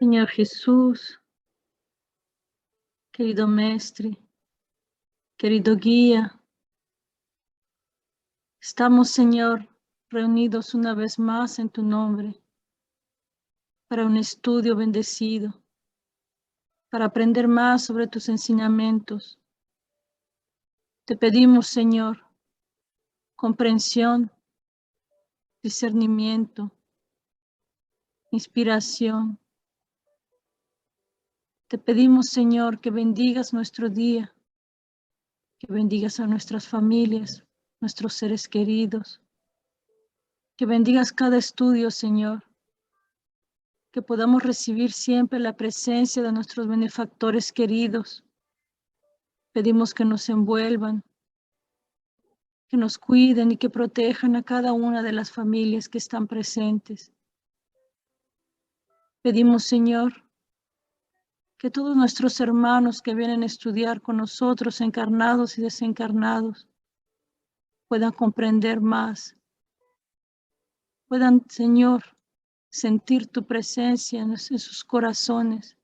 Señor Jesús, querido Mestre, querido Guía, estamos, Señor, reunidos una vez más en tu nombre para un estudio bendecido, para aprender más sobre tus enseñamientos. Te pedimos, Señor, comprensión, discernimiento, inspiración. Te pedimos, Señor, que bendigas nuestro día, que bendigas a nuestras familias, nuestros seres queridos, que bendigas cada estudio, Señor, que podamos recibir siempre la presencia de nuestros benefactores queridos. Pedimos que nos envuelvan, que nos cuiden y que protejan a cada una de las familias que están presentes. Pedimos, Señor, que todos nuestros hermanos que vienen a estudiar con nosotros, encarnados y desencarnados, puedan comprender más, puedan, Señor, sentir tu presencia en sus corazones,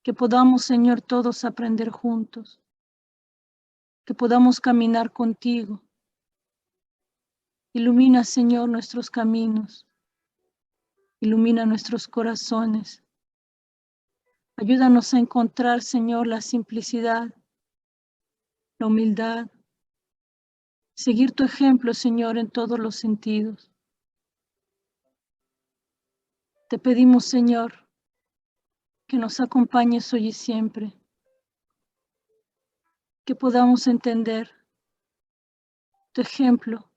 que podamos, Señor, todos aprender juntos, que podamos caminar contigo. Ilumina, Señor, nuestros caminos, ilumina nuestros corazones. Ayúdanos a encontrar, Señor, la simplicidad, la humildad, seguir tu ejemplo, Señor, en todos los sentidos. Te pedimos, Señor, que nos acompañes hoy y siempre, que podamos entender tu ejemplo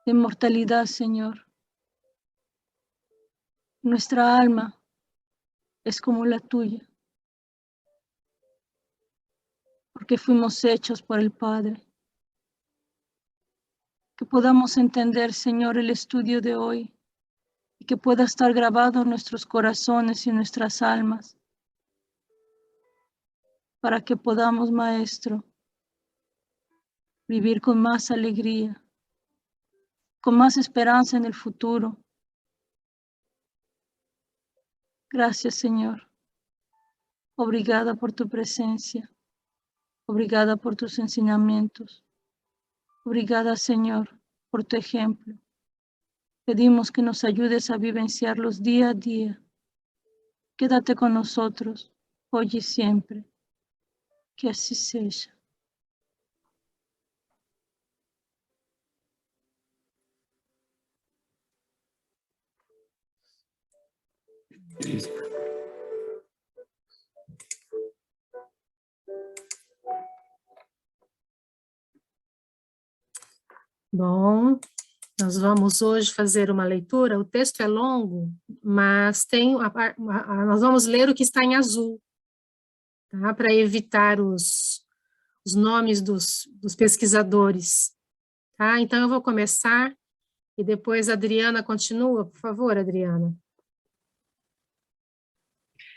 de inmortalidad, Señor. Nuestra alma es como la tuya, porque fuimos hechos por el Padre. Que podamos entender, Señor, el estudio de hoy y que pueda estar grabado en nuestros corazones y en nuestras almas, para que podamos, Maestro, vivir con más alegría, con más esperanza en el futuro. Gracias, Señor. Obrigada por tu presencia. Obrigada por tus enseñamientos. Obrigada, Señor, por tu ejemplo. Pedimos que nos ayudes a vivenciarlos día a día. Quédate con nosotros, hoy y siempre. Que así sea. Bom, nós vamos hoje fazer uma leitura. O texto é longo, mas nós vamos ler o que está em azul, tá? Para evitar os nomes dos pesquisadores. Tá? Então, eu vou começar e depois a Adriana continua. Por favor, Adriana.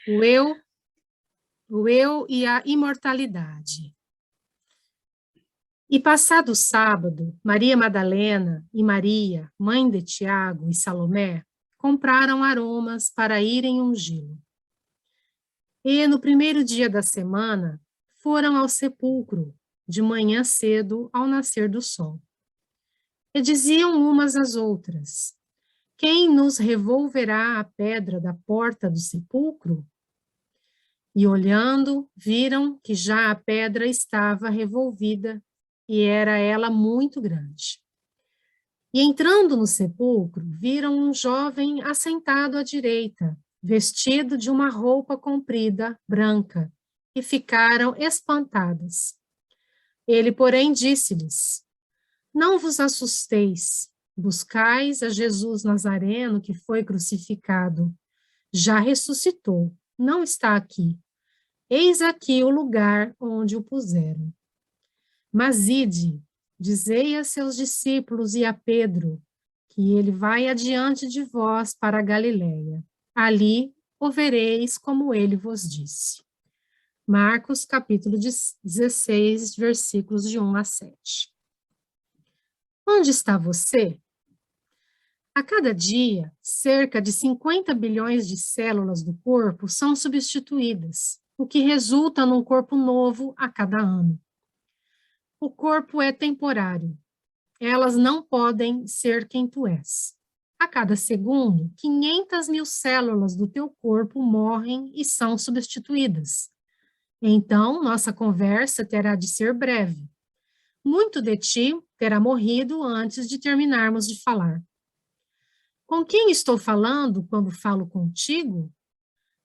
O eu e a imortalidade. E passado o sábado, Maria Madalena e Maria, mãe de Tiago e Salomé, compraram aromas para irem ungí-lo. E no primeiro dia da semana, foram ao sepulcro, de manhã cedo, ao nascer do sol. E diziam umas às outras: quem nos revolverá a pedra da porta do sepulcro? E olhando, viram que já a pedra estava revolvida, e era ela muito grande. E entrando no sepulcro, viram um jovem assentado à direita, vestido de uma roupa comprida, branca, e ficaram espantadas. Ele, porém, disse-lhes: não vos assusteis, buscais a Jesus Nazareno, que foi crucificado. Já ressuscitou, não está aqui. Eis aqui o lugar onde o puseram. Mas ide, dizei a seus discípulos e a Pedro, que ele vai adiante de vós para a Galileia. Ali o vereis como ele vos disse. Marcos, capítulo 16, versículos de 1 a 7. Onde está você? A cada dia, cerca de 50 bilhões de células do corpo são substituídas, o que resulta num corpo novo a cada ano. O corpo é temporário. Elas não podem ser quem tu és. A cada segundo, 500 mil células do teu corpo morrem e são substituídas. Então, nossa conversa terá de ser breve. Muito de ti terá morrido antes de terminarmos de falar. Com quem estou falando quando falo contigo?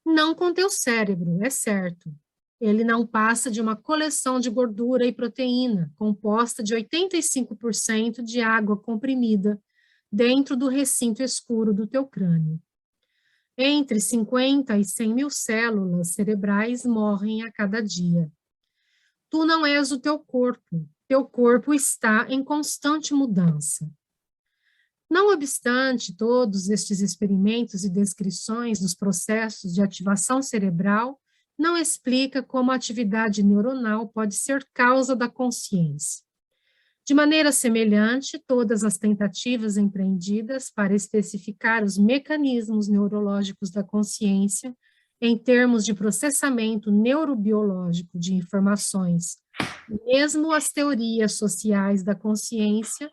Não com teu cérebro, é certo. Ele não passa de uma coleção de gordura e proteína, composta de 85% de água comprimida, dentro do recinto escuro do teu crânio. Entre 50 e 100 mil células cerebrais morrem a cada dia. Tu não és o teu corpo está em constante mudança. Não obstante todos estes experimentos e descrições dos processos de ativação cerebral, não explica como a atividade neuronal pode ser causa da consciência. De maneira semelhante, todas as tentativas empreendidas para especificar os mecanismos neurológicos da consciência, em termos de processamento neurobiológico de informações, mesmo as teorias sociais da consciência,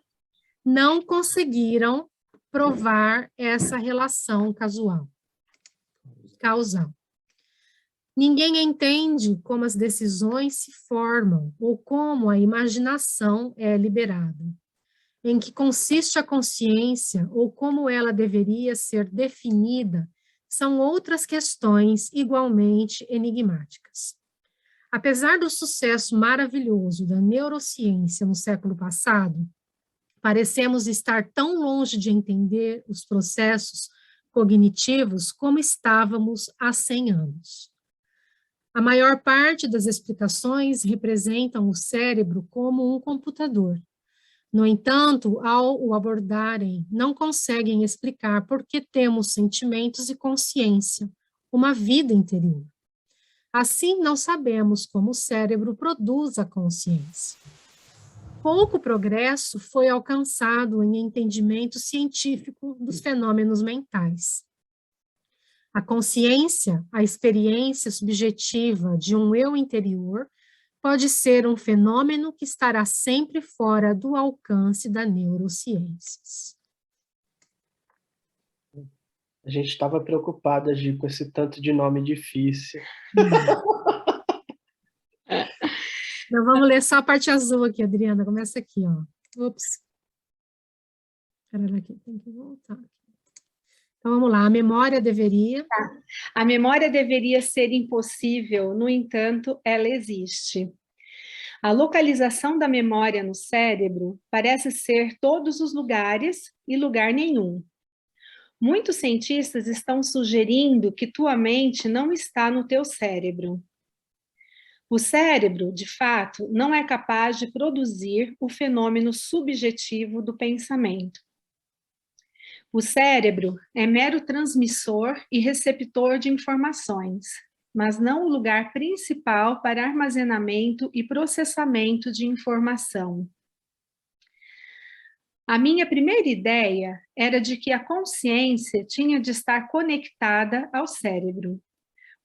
não conseguiram provar essa relação causal. Ninguém entende como as decisões se formam ou como a imaginação é liberada, em que consiste a consciência ou como ela deveria ser definida, são outras questões igualmente enigmáticas. Apesar do sucesso maravilhoso da neurociência no século passado, parecemos estar tão longe de entender os processos cognitivos como estávamos há 100 anos. A maior parte das explicações representam o cérebro como um computador. No entanto, ao o abordarem, não conseguem explicar por que temos sentimentos e consciência, uma vida interior. Assim, não sabemos como o cérebro produz a consciência. Pouco progresso foi alcançado em entendimento científico dos fenômenos mentais. A consciência, a experiência subjetiva de um eu interior, pode ser um fenômeno que estará sempre fora do alcance das neurociências. A gente estava preocupada, Gi, com esse tanto de nome difícil. Então, vamos ler só a parte azul aqui, Adriana. Começa aqui, ó. Ops. Pera aqui, tem que voltar. Então, vamos lá. A memória deveria... Tá. A memória deveria ser impossível, no entanto, ela existe. A localização da memória no cérebro parece ser todos os lugares e lugar nenhum. Muitos cientistas estão sugerindo que tua mente não está no teu cérebro. O cérebro, de fato, não é capaz de produzir o fenômeno subjetivo do pensamento. O cérebro é mero transmissor e receptor de informações, mas não o lugar principal para armazenamento e processamento de informação. A minha primeira ideia era de que a consciência tinha de estar conectada ao cérebro.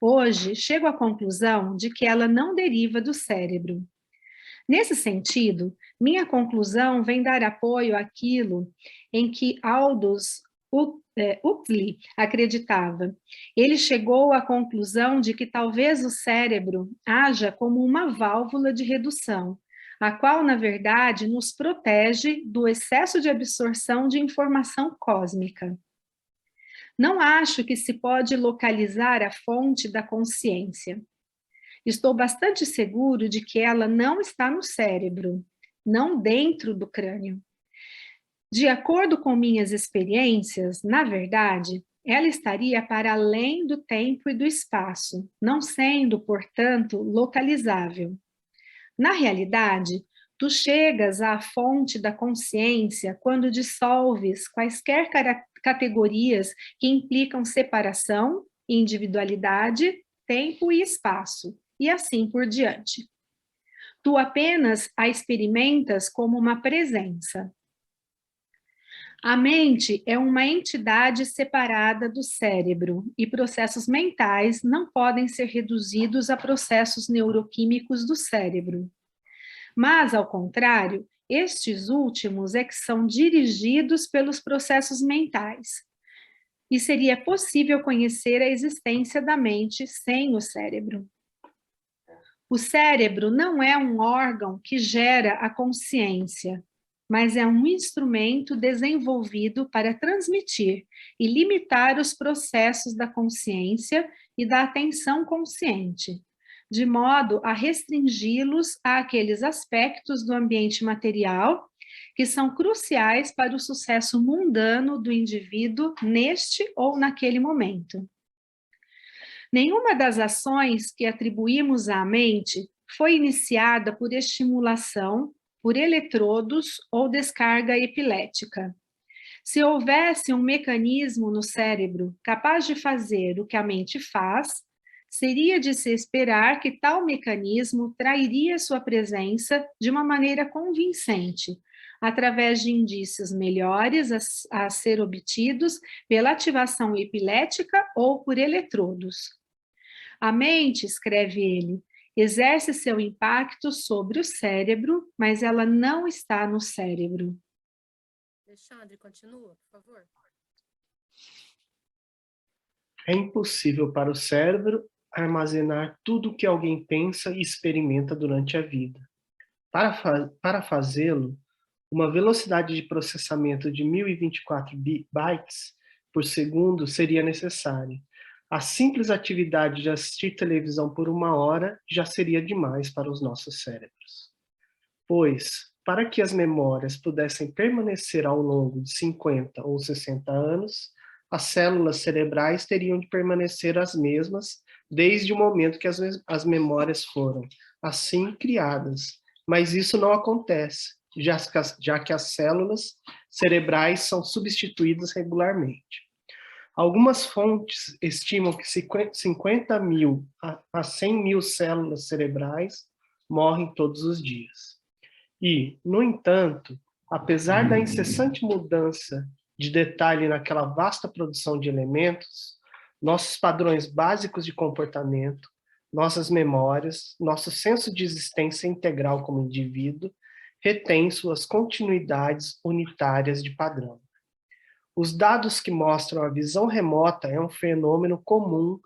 Hoje, chego à conclusão de que ela não deriva do cérebro. Nesse sentido, minha conclusão vem dar apoio àquilo em que Aldous Huxley acreditava. Ele chegou à conclusão de que talvez o cérebro haja como uma válvula de redução, a qual, na verdade, nos protege do excesso de absorção de informação cósmica. Não acho que se pode localizar a fonte da consciência. Estou bastante seguro de que ela não está no cérebro, não dentro do crânio. De acordo com minhas experiências, na verdade, ela estaria para além do tempo e do espaço, não sendo, portanto, localizável. Na realidade, tu chegas à fonte da consciência quando dissolves quaisquer categorias que implicam separação, individualidade, tempo e espaço, e assim por diante. Tu apenas a experimentas como uma presença. A mente é uma entidade separada do cérebro e processos mentais não podem ser reduzidos a processos neuroquímicos do cérebro. Mas, ao contrário, estes últimos é que são dirigidos pelos processos mentais. E seria possível conhecer a existência da mente sem o cérebro. O cérebro não é um órgão que gera a consciência, mas é um instrumento desenvolvido para transmitir e limitar os processos da consciência e da atenção consciente, de modo a restringi-los àqueles aspectos do ambiente material que são cruciais para o sucesso mundano do indivíduo neste ou naquele momento. Nenhuma das ações que atribuímos à mente foi iniciada por estimulação, por eletrodos ou descarga epilética. Se houvesse um mecanismo no cérebro capaz de fazer o que a mente faz, seria de se esperar que tal mecanismo trairia sua presença de uma maneira convincente, através de indícios melhores a ser obtidos pela ativação epilética ou por eletrodos. A mente, escreve ele, exerce seu impacto sobre o cérebro, mas ela não está no cérebro. Alexandre, continua, por favor. É impossível para o cérebro armazenar tudo o que alguém pensa e experimenta durante a vida. Para fazê-lo, uma velocidade de processamento de 1024 bytes por segundo seria necessária. A simples atividade de assistir televisão por 1 hora já seria demais para os nossos cérebros. Pois, para que as memórias pudessem permanecer ao longo de 50 ou 60 anos, as células cerebrais teriam de permanecer as mesmas desde o momento que as memórias foram, assim, criadas. Mas isso não acontece, já que as células cerebrais são substituídas regularmente. Algumas fontes estimam que 50 mil a 100 mil células cerebrais morrem todos os dias. E, no entanto, apesar da incessante mudança de detalhe naquela vasta produção de elementos, nossos padrões básicos de comportamento, nossas memórias, nosso senso de existência integral como indivíduo, retém suas continuidades unitárias de padrão. Os dados que mostram a visão remota é um fenômeno comum,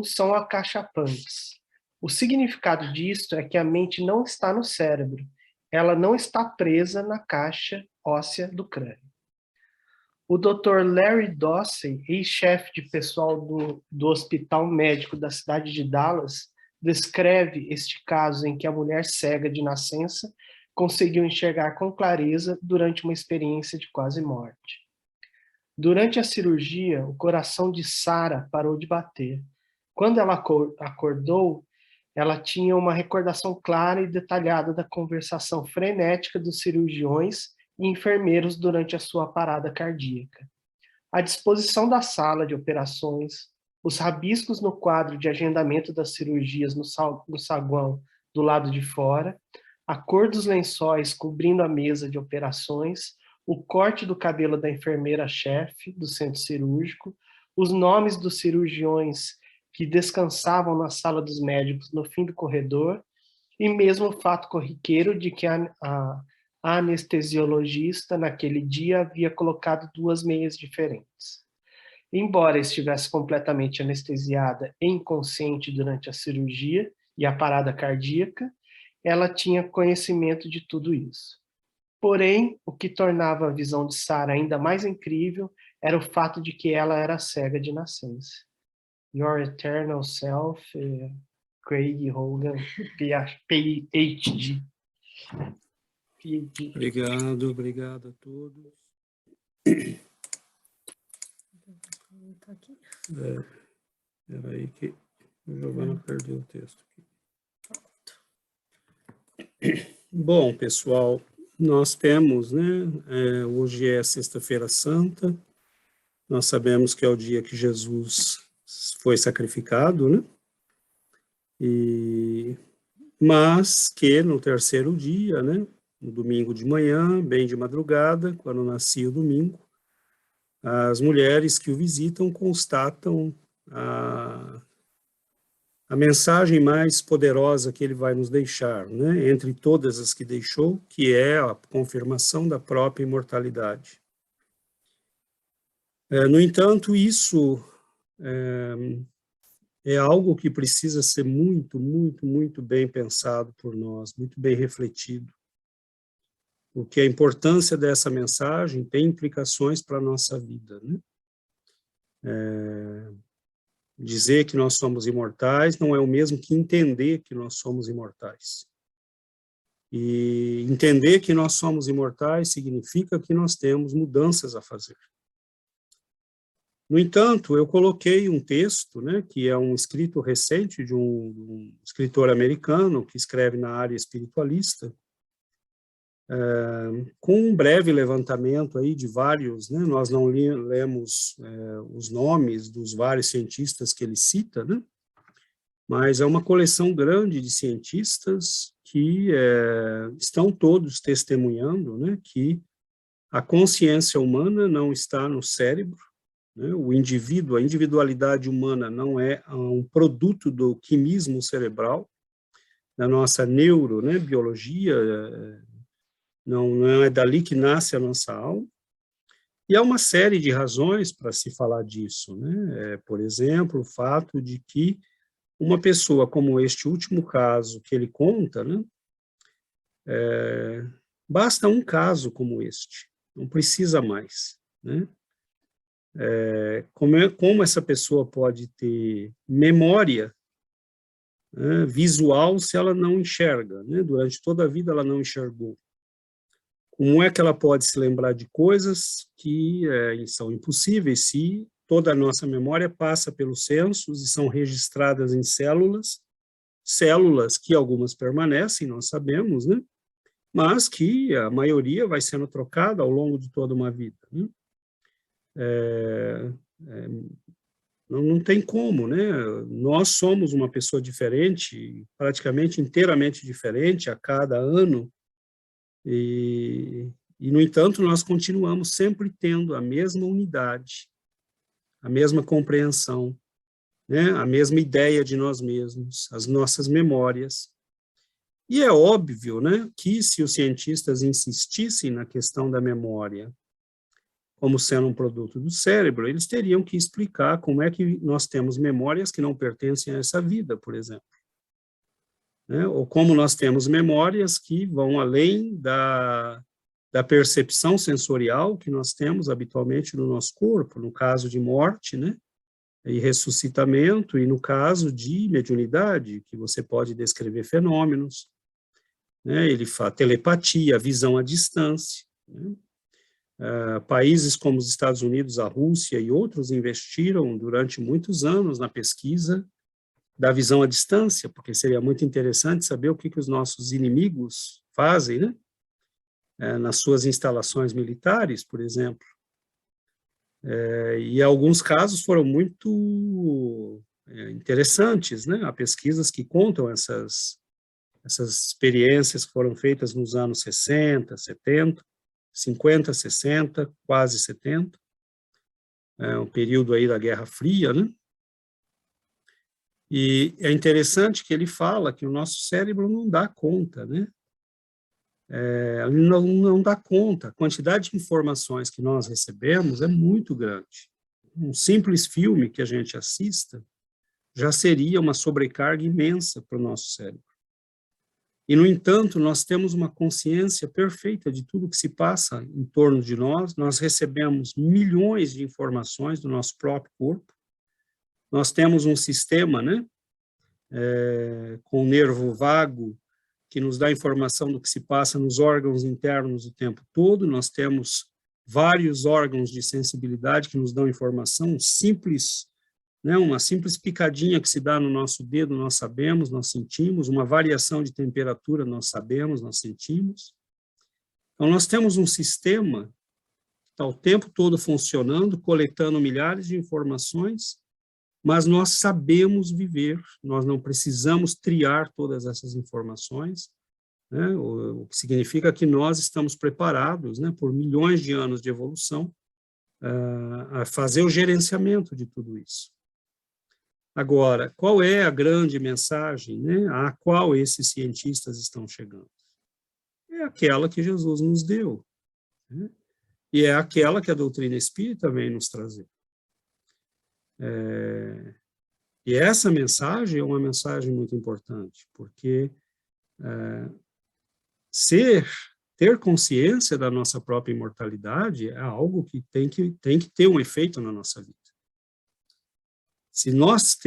são acachapantes. O significado disto é que a mente não está no cérebro, ela não está presa na caixa óssea do crânio. O Dr. Larry Dossey, ex-chefe de pessoal do Hospital Médico da cidade de Dallas, descreve este caso em que a mulher cega de nascença conseguiu enxergar com clareza durante uma experiência de quase morte. Durante a cirurgia, o coração de Sarah parou de bater. Quando ela acordou, ela tinha uma recordação clara e detalhada da conversação frenética dos cirurgiões e enfermeiros durante a sua parada cardíaca. A disposição da sala de operações, os rabiscos no quadro de agendamento das cirurgias no saguão do lado de fora, a cor dos lençóis cobrindo a mesa de operações, o corte do cabelo da enfermeira-chefe do centro cirúrgico, os nomes dos cirurgiões que descansavam na sala dos médicos no fim do corredor, e mesmo o fato corriqueiro de que a anestesiologista naquele dia havia colocado 2 meias diferentes. Embora estivesse completamente anestesiada e inconsciente durante a cirurgia e a parada cardíaca, ela tinha conhecimento de tudo isso. Porém, o que tornava a visão de Sarah ainda mais incrível era o fato de que ela era cega de nascença. Your Eternal Self, Craig Hogan, PhD. Obrigado a todos. Era aí que o Giovana perdeu o texto. Bom, pessoal, nós temos, hoje é Sexta-feira Santa, nós sabemos que é o dia que Jesus foi sacrificado, né? Mas que no terceiro dia, né, no domingo de manhã, bem de madrugada, quando nascia o domingo, as mulheres que o visitam constatam a mensagem mais poderosa que ele vai nos deixar, né? Entre todas as que deixou, que é a confirmação da própria imortalidade. No entanto, isso é algo que precisa ser muito, muito, muito bem pensado por nós, muito bem refletido, porque a importância dessa mensagem tem implicações para a nossa vida, né? Dizer que nós somos imortais não é o mesmo que entender que nós somos imortais. E entender que nós somos imortais significa que nós temos mudanças a fazer. No entanto, eu coloquei um texto, né, que é um escrito recente de um escritor americano que escreve na área espiritualista, com um breve levantamento aí de vários, né, nós não lemos os nomes dos vários cientistas que ele cita, né, mas é uma coleção grande de cientistas que estão todos testemunhando, né, que a consciência humana não está no cérebro, né, o indivíduo, a individualidade humana não é um produto do quimismo cerebral, da nossa neurobiologia, não é dali que nasce a nossa alma. E há uma série de razões para se falar disso, né? Por exemplo, o fato de que uma pessoa como este último caso que ele conta, né? Basta um caso como este, não precisa mais, né? Como essa pessoa pode ter memória, né, visual se ela não enxerga, né? Durante toda a vida ela não enxergou. Como é que ela pode se lembrar de coisas que são impossíveis se toda a nossa memória passa pelos sensos e são registradas em células que algumas permanecem, nós sabemos, né? Mas que a maioria vai sendo trocada ao longo de toda uma vida, né? Não tem como, né? Nós somos uma pessoa diferente, praticamente inteiramente diferente a cada ano, e no entanto, nós continuamos sempre tendo a mesma unidade, a mesma compreensão, né? A mesma ideia de nós mesmos, as nossas memórias. E é óbvio, né, que se os cientistas insistissem na questão da memória como sendo um produto do cérebro, eles teriam que explicar como é que nós temos memórias que não pertencem a essa vida, por exemplo. Né? Ou como nós temos memórias que vão além da percepção sensorial que nós temos habitualmente no nosso corpo, no caso de morte, né? E ressuscitamento, e no caso de mediunidade, que você pode descrever fenômenos, né? Ele fala telepatia, visão à distância, né? Países como os Estados Unidos, a Rússia e outros investiram durante muitos anos na pesquisa da visão à distância, porque seria muito interessante saber o que os nossos inimigos fazem, né? Nas suas instalações militares, por exemplo. E alguns casos foram muito interessantes, né? Há pesquisas que contam essas experiências que foram feitas nos anos 60, 70, 50, 60, quase 70, um período aí da Guerra Fria, né? E é interessante que ele fala que o nosso cérebro não dá conta, né? Ele não dá conta. A quantidade de informações que nós recebemos é muito grande. Um simples filme que a gente assista já seria uma sobrecarga imensa para o nosso cérebro. E, no entanto, nós temos uma consciência perfeita de tudo que se passa em torno de nós, nós recebemos milhões de informações do nosso próprio corpo, nós temos um sistema, né, com o nervo vago, que nos dá informação do que se passa nos órgãos internos o tempo todo, nós temos vários órgãos de sensibilidade que nos dão informação simples, né, uma simples picadinha que se dá no nosso dedo, nós sabemos, nós sentimos, uma variação de temperatura, nós sabemos, nós sentimos. Então, nós temos um sistema que está o tempo todo funcionando, coletando milhares de informações, mas nós sabemos viver, nós não precisamos triar todas essas informações, né? O que significa que nós estamos preparados, né, por milhões de anos de evolução, a fazer o gerenciamento de tudo isso. Agora, qual é a grande mensagem, né, a qual esses cientistas estão chegando? É aquela que Jesus nos deu, né? E é aquela que a doutrina espírita vem nos trazer. E essa mensagem é uma mensagem muito importante, porque ter consciência da nossa própria imortalidade é algo que tem que ter um efeito na nossa vida. Se nós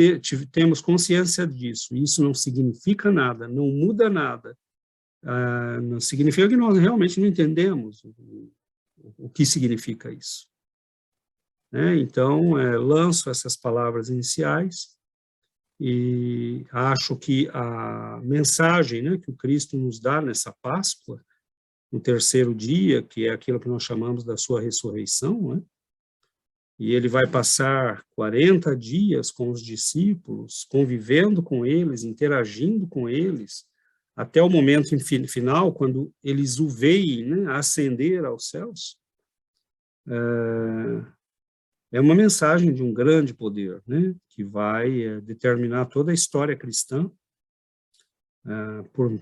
temos consciência disso, e isso não significa nada, não muda nada, não significa que nós realmente não entendemos o que significa isso. Né? Então, lanço essas palavras iniciais e acho que a mensagem, né, que o Cristo nos dá nessa Páscoa, no terceiro dia, que é aquilo que nós chamamos da sua ressurreição, né? E ele vai passar 40 dias com os discípulos, convivendo com eles, interagindo com eles, até o momento final, quando eles o veem, né, ascender aos céus. É uma mensagem de um grande poder, né, que vai determinar toda a história cristã por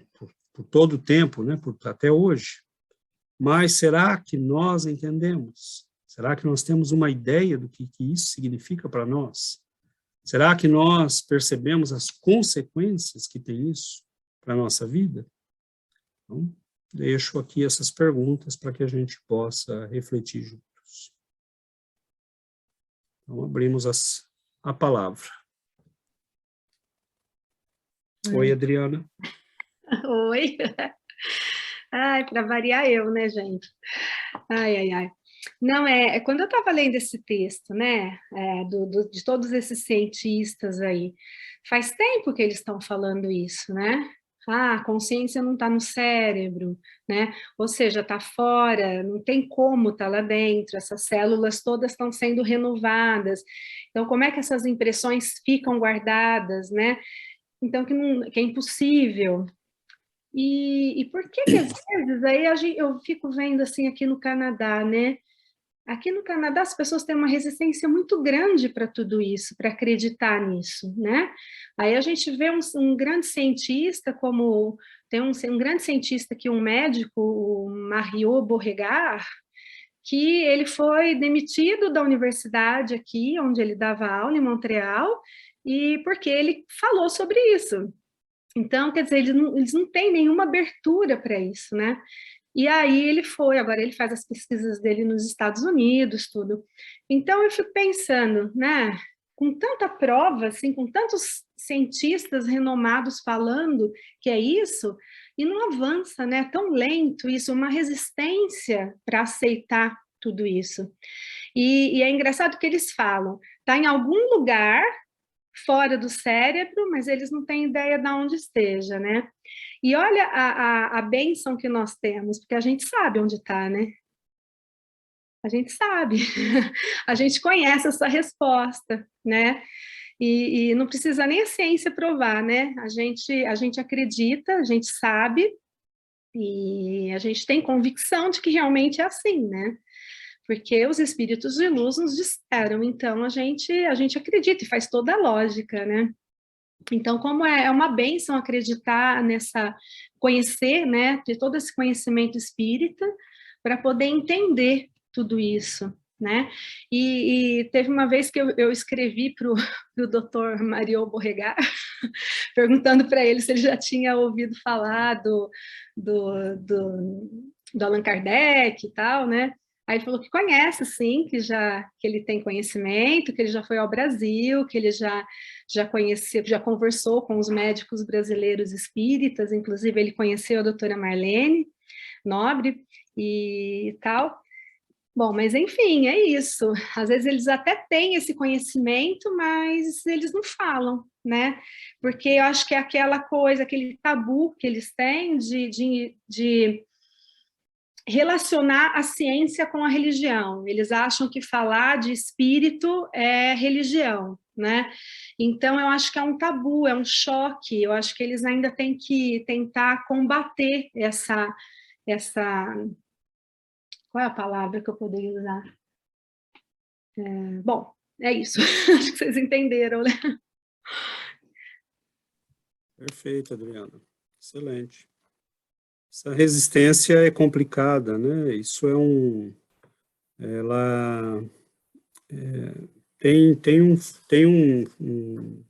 todo o tempo, né, até hoje. Mas será que nós entendemos? Será que nós temos uma ideia do que isso significa para nós? Será que nós percebemos as consequências que tem isso para a nossa vida? Então, deixo aqui essas perguntas para que a gente possa refletir juntos. Então, abrimos a palavra. Oi, Adriana. Oi. Ai, para variar eu, né, gente? Ai. Não, quando eu estava lendo esse texto, né, de todos esses cientistas aí, faz tempo que eles estão falando isso, né? A consciência não está no cérebro, né? Ou seja, está fora, não tem como estar lá dentro, essas células todas estão sendo renovadas. Então, como é que essas impressões ficam guardadas, né? Então, que é impossível. E por que às vezes aí eu fico vendo assim aqui no Canadá, né? Aqui no Canadá as pessoas têm uma resistência muito grande para tudo isso, para acreditar nisso, né? Aí a gente vê um grande cientista, como tem um grande cientista aqui, um médico, o Mario Beauregard, que ele foi demitido da universidade aqui, onde ele dava aula em Montreal, e porque ele falou sobre isso. Então, quer dizer, eles não têm nenhuma abertura para isso, né? E aí agora ele faz as pesquisas dele nos Estados Unidos, tudo. Então, eu fico pensando, né? Com tanta prova, assim, com tantos cientistas renomados falando que é isso, e não avança, né? Tão lento isso, uma resistência para aceitar tudo isso. E é engraçado que eles falam, está em algum lugar fora do cérebro, mas eles não têm ideia de onde esteja, né? E olha a bênção que nós temos, porque a gente sabe onde está, né? A gente sabe, a gente conhece essa resposta, né? E não precisa nem a ciência provar, né? A gente acredita, a gente sabe, e a gente tem convicção de que realmente é assim, né? Porque os espíritos de luz nos disseram, então a gente acredita e faz toda a lógica, né? Então, como é uma bênção acreditar conhecer, né, ter todo esse conhecimento espírita para poder entender tudo isso, né? E teve uma vez que eu escrevi para o Dr. Mario Beauregard, perguntando para ele se ele já tinha ouvido falar do Allan Kardec e tal, né? Aí ele falou que conhece, sim, que ele tem conhecimento, que ele já foi ao Brasil, que ele já conheceu, já conversou com os médicos brasileiros espíritas, inclusive ele conheceu a doutora Marlene Nobre e tal. Bom, mas enfim, é isso. Às vezes eles até têm esse conhecimento, mas eles não falam, né? Porque eu acho que é aquela coisa, aquele tabu que eles têm de relacionar a ciência com a religião. Eles acham que falar de espírito é religião, né? Então, eu acho que é um tabu, é um choque, eu acho que eles ainda têm que tentar combater essa qual é a palavra que eu poderia usar? Bom, é isso, acho que vocês entenderam, né? Perfeito, Adriana. Excelente. Essa resistência é complicada, né? Isso ela tem um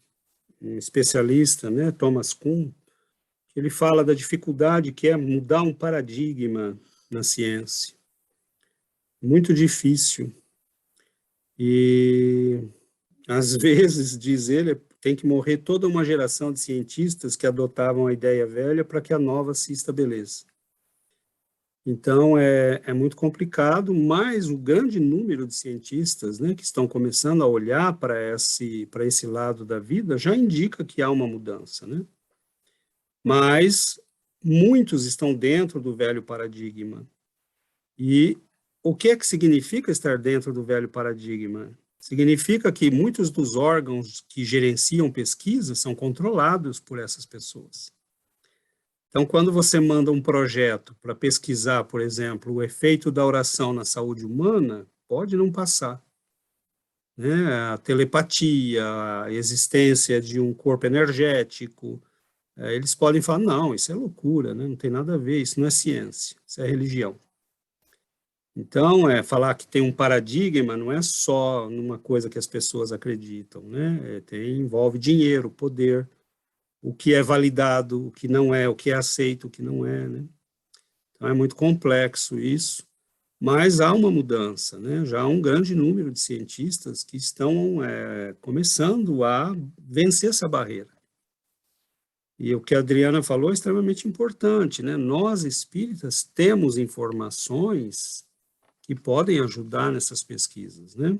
especialista, né, Thomas Kuhn, que ele fala da dificuldade que é mudar um paradigma na ciência. Muito difícil. E, às vezes, diz ele, tem que morrer toda uma geração de cientistas que adotavam a ideia velha para que a nova se estabeleça. Então, é muito complicado, mas o grande número de cientistas, né, que estão começando a olhar para esse lado da vida já indica que há uma mudança, né? Mas muitos estão dentro do velho paradigma. E o que é que significa estar dentro do velho paradigma? Significa que muitos dos órgãos que gerenciam pesquisa são controlados por essas pessoas. Então, quando você manda um projeto para pesquisar, por exemplo, o efeito da oração na saúde humana, pode não passar. Né? A telepatia, a existência de um corpo energético, eles podem falar, não, isso é loucura, né? Não tem nada a ver, isso não é ciência, isso é religião. Então, falar que tem um paradigma não é só numa coisa que as pessoas acreditam, né? Envolve dinheiro, poder, o que é validado, o que não é, o que é aceito, o que não é, né? Então, é muito complexo isso, mas há uma mudança, né? Já há um grande número de cientistas que estão começando a vencer essa barreira. E o que a Adriana falou é extremamente importante, né? Nós, espíritas, temos informações que podem ajudar nessas pesquisas, né?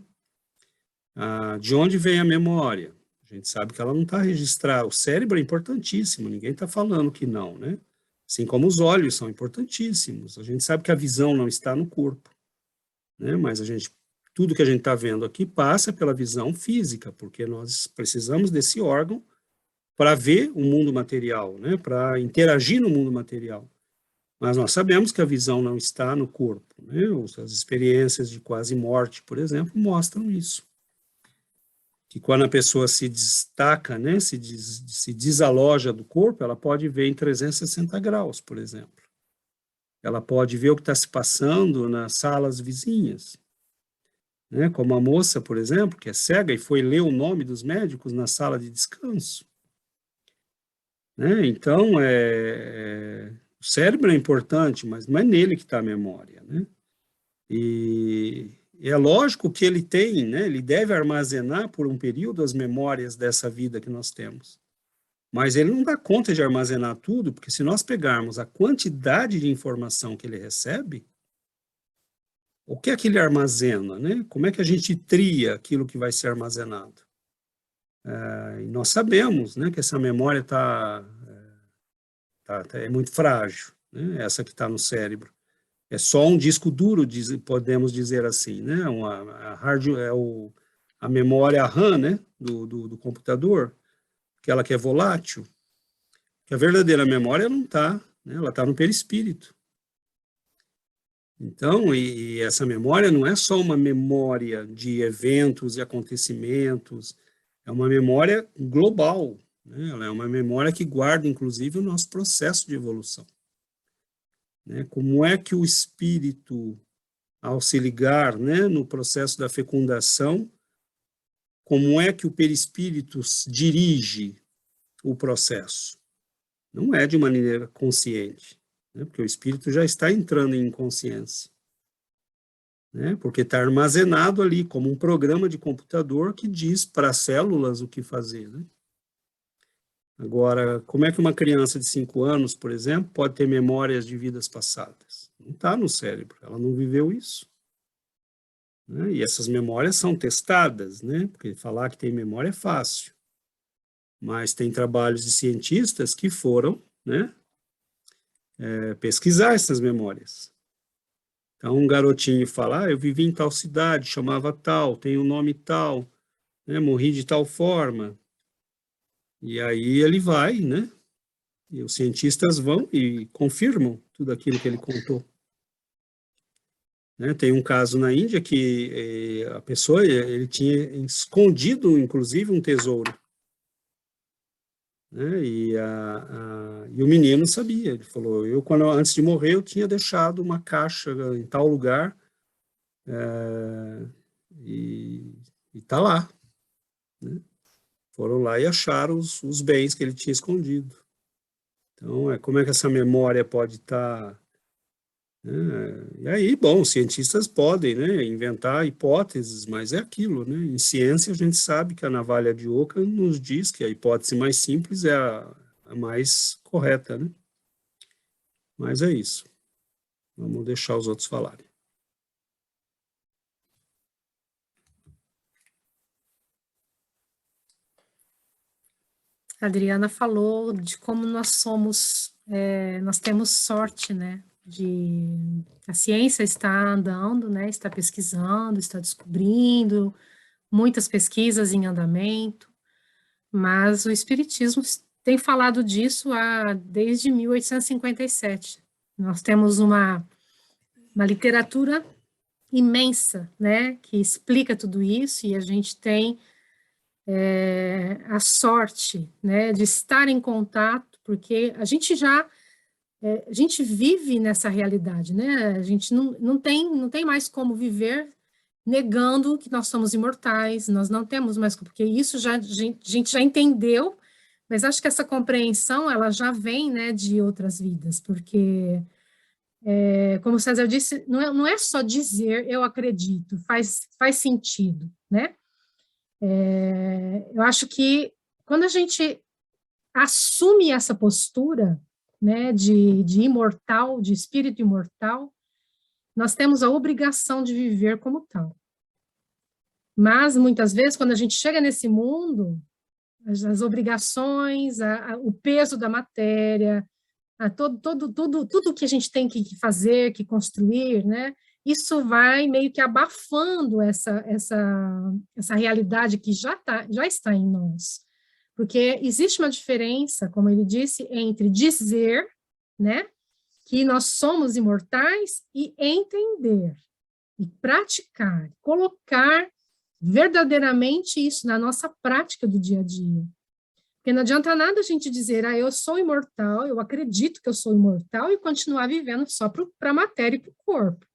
De onde vem a memória? A gente sabe que ela não está registrada. O cérebro é importantíssimo, ninguém está falando que não, né? Assim como os olhos são importantíssimos. A gente sabe que a visão não está no corpo, né? Mas tudo que a gente está vendo aqui passa pela visão física, porque nós precisamos desse órgão para ver o mundo material, né? Para interagir no mundo material. Mas nós sabemos que a visão não está no corpo, né? As experiências de quase morte, por exemplo, mostram isso. Que quando a pessoa se destaca, né, se desaloja do corpo, ela pode ver em 360 graus, por exemplo. Ela pode ver o que está se passando nas salas vizinhas. Né? Como a moça, por exemplo, que é cega e foi ler o nome dos médicos na sala de descanso. Né? Então, o cérebro é importante, mas não é nele que está a memória, né? E é lógico que ele tem, né? Ele deve armazenar por um período as memórias dessa vida que nós temos. Mas ele não dá conta de armazenar tudo, porque se nós pegarmos a quantidade de informação que ele recebe, o que é que ele armazena, né? Como é que a gente tria aquilo que vai ser armazenado? E nós sabemos, né, que essa memória é muito frágil, né? Essa que está no cérebro. É só um disco duro, podemos dizer assim, né? A memória RAM, né, do computador, aquela que é volátil, que a verdadeira memória não está, né? Ela está no perispírito. Então, e essa memória não é só uma memória de eventos e acontecimentos, é uma memória global, né? Ela é uma memória que guarda, inclusive, o nosso processo de evolução. Né? Como é que o espírito, ao se ligar, né, no processo da fecundação, como é que o perispírito dirige o processo? Não é de maneira consciente, né, porque o espírito já está entrando em inconsciência, né, porque está armazenado ali como um programa de computador que diz para as células o que fazer, né? Agora, como é que uma criança de 5 anos, por exemplo, pode ter memórias de vidas passadas? Não está no cérebro, ela não viveu isso. Né? E essas memórias são testadas, né? Porque falar que tem memória é fácil. Mas tem trabalhos de cientistas que foram, né, pesquisar essas memórias. Então, um garotinho fala, eu vivi em tal cidade, chamava tal, tem um nome tal. né? Morri de tal forma. E aí ele vai, né? E os cientistas vão e confirmam tudo aquilo que ele contou. Né? Tem um caso na Índia que a pessoa, ele tinha escondido, inclusive, um tesouro. Né? E o menino sabia. Ele falou, antes de morrer, eu tinha deixado uma caixa em tal lugar e está lá. Né? Foram lá e acharam os bens que ele tinha escondido. Então, como é que essa memória pode estar... E aí, bom, os cientistas podem, né, inventar hipóteses, mas é aquilo, né? Em ciência, a gente sabe que a navalha de Ockham nos diz que a hipótese mais simples é a mais correta, né? Mas é isso. Vamos deixar os outros falarem. A Adriana falou de como nós temos sorte, né? A ciência está andando, né? Está pesquisando, está descobrindo, muitas pesquisas em andamento, mas o Espiritismo tem falado disso desde 1857. Nós temos uma literatura imensa, né? Que explica tudo isso, e a gente tem a sorte, né, de estar em contato, porque a gente vive nessa realidade, né, a gente não tem mais como viver negando que nós somos imortais, nós não temos mais, porque isso a gente já entendeu, mas acho que essa compreensão, ela já vem, né, de outras vidas, porque, como o César disse, não é só dizer eu acredito, faz sentido, né, eu acho que quando a gente assume essa postura, né, de imortal, de espírito imortal, nós temos a obrigação de viver como tal. Mas, muitas vezes, quando a gente chega nesse mundo, as obrigações, o peso da matéria, tudo que a gente tem que fazer, que construir, né, isso vai meio que abafando essa realidade que já está em nós. Porque existe uma diferença, como ele disse, entre dizer, né, que nós somos imortais e entender, e praticar, colocar verdadeiramente isso na nossa prática do dia a dia. Porque não adianta nada a gente dizer, eu sou imortal, eu acredito que eu sou imortal, e continuar vivendo só para a matéria e para o corpo.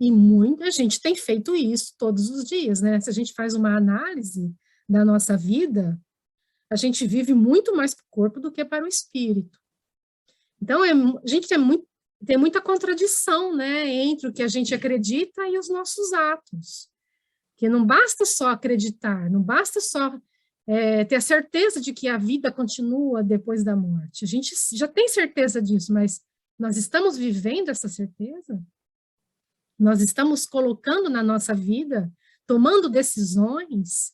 E muita gente tem feito isso todos os dias, né? Se a gente faz uma análise da nossa vida, a gente vive muito mais para o corpo do que para o espírito. Então, a gente tem muita contradição, né, entre o que a gente acredita e os nossos atos. Porque não basta só acreditar, não basta só ter a certeza de que a vida continua depois da morte. A gente já tem certeza disso, mas nós estamos vivendo essa certeza? Nós estamos colocando na nossa vida, tomando decisões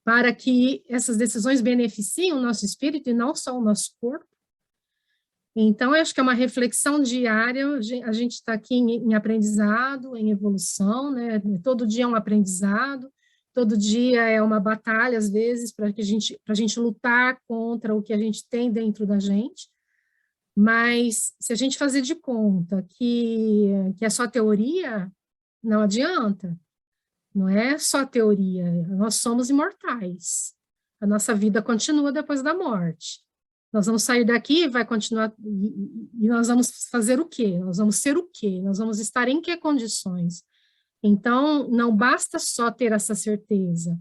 para que essas decisões beneficiem o nosso espírito e não só o nosso corpo? Então, eu acho que é uma reflexão diária, a gente está aqui em aprendizado, em evolução, né? Todo dia é um aprendizado, todo dia é uma batalha, às vezes, para a gente lutar contra o que a gente tem dentro da gente, mas se a gente fazer de conta que é só teoria, não adianta, não é só teoria, nós somos imortais, a nossa vida continua depois da morte. Nós vamos sair daqui e vai continuar, e nós vamos fazer o quê? Nós vamos ser o quê? Nós vamos estar em que condições? Então, não basta só ter essa certeza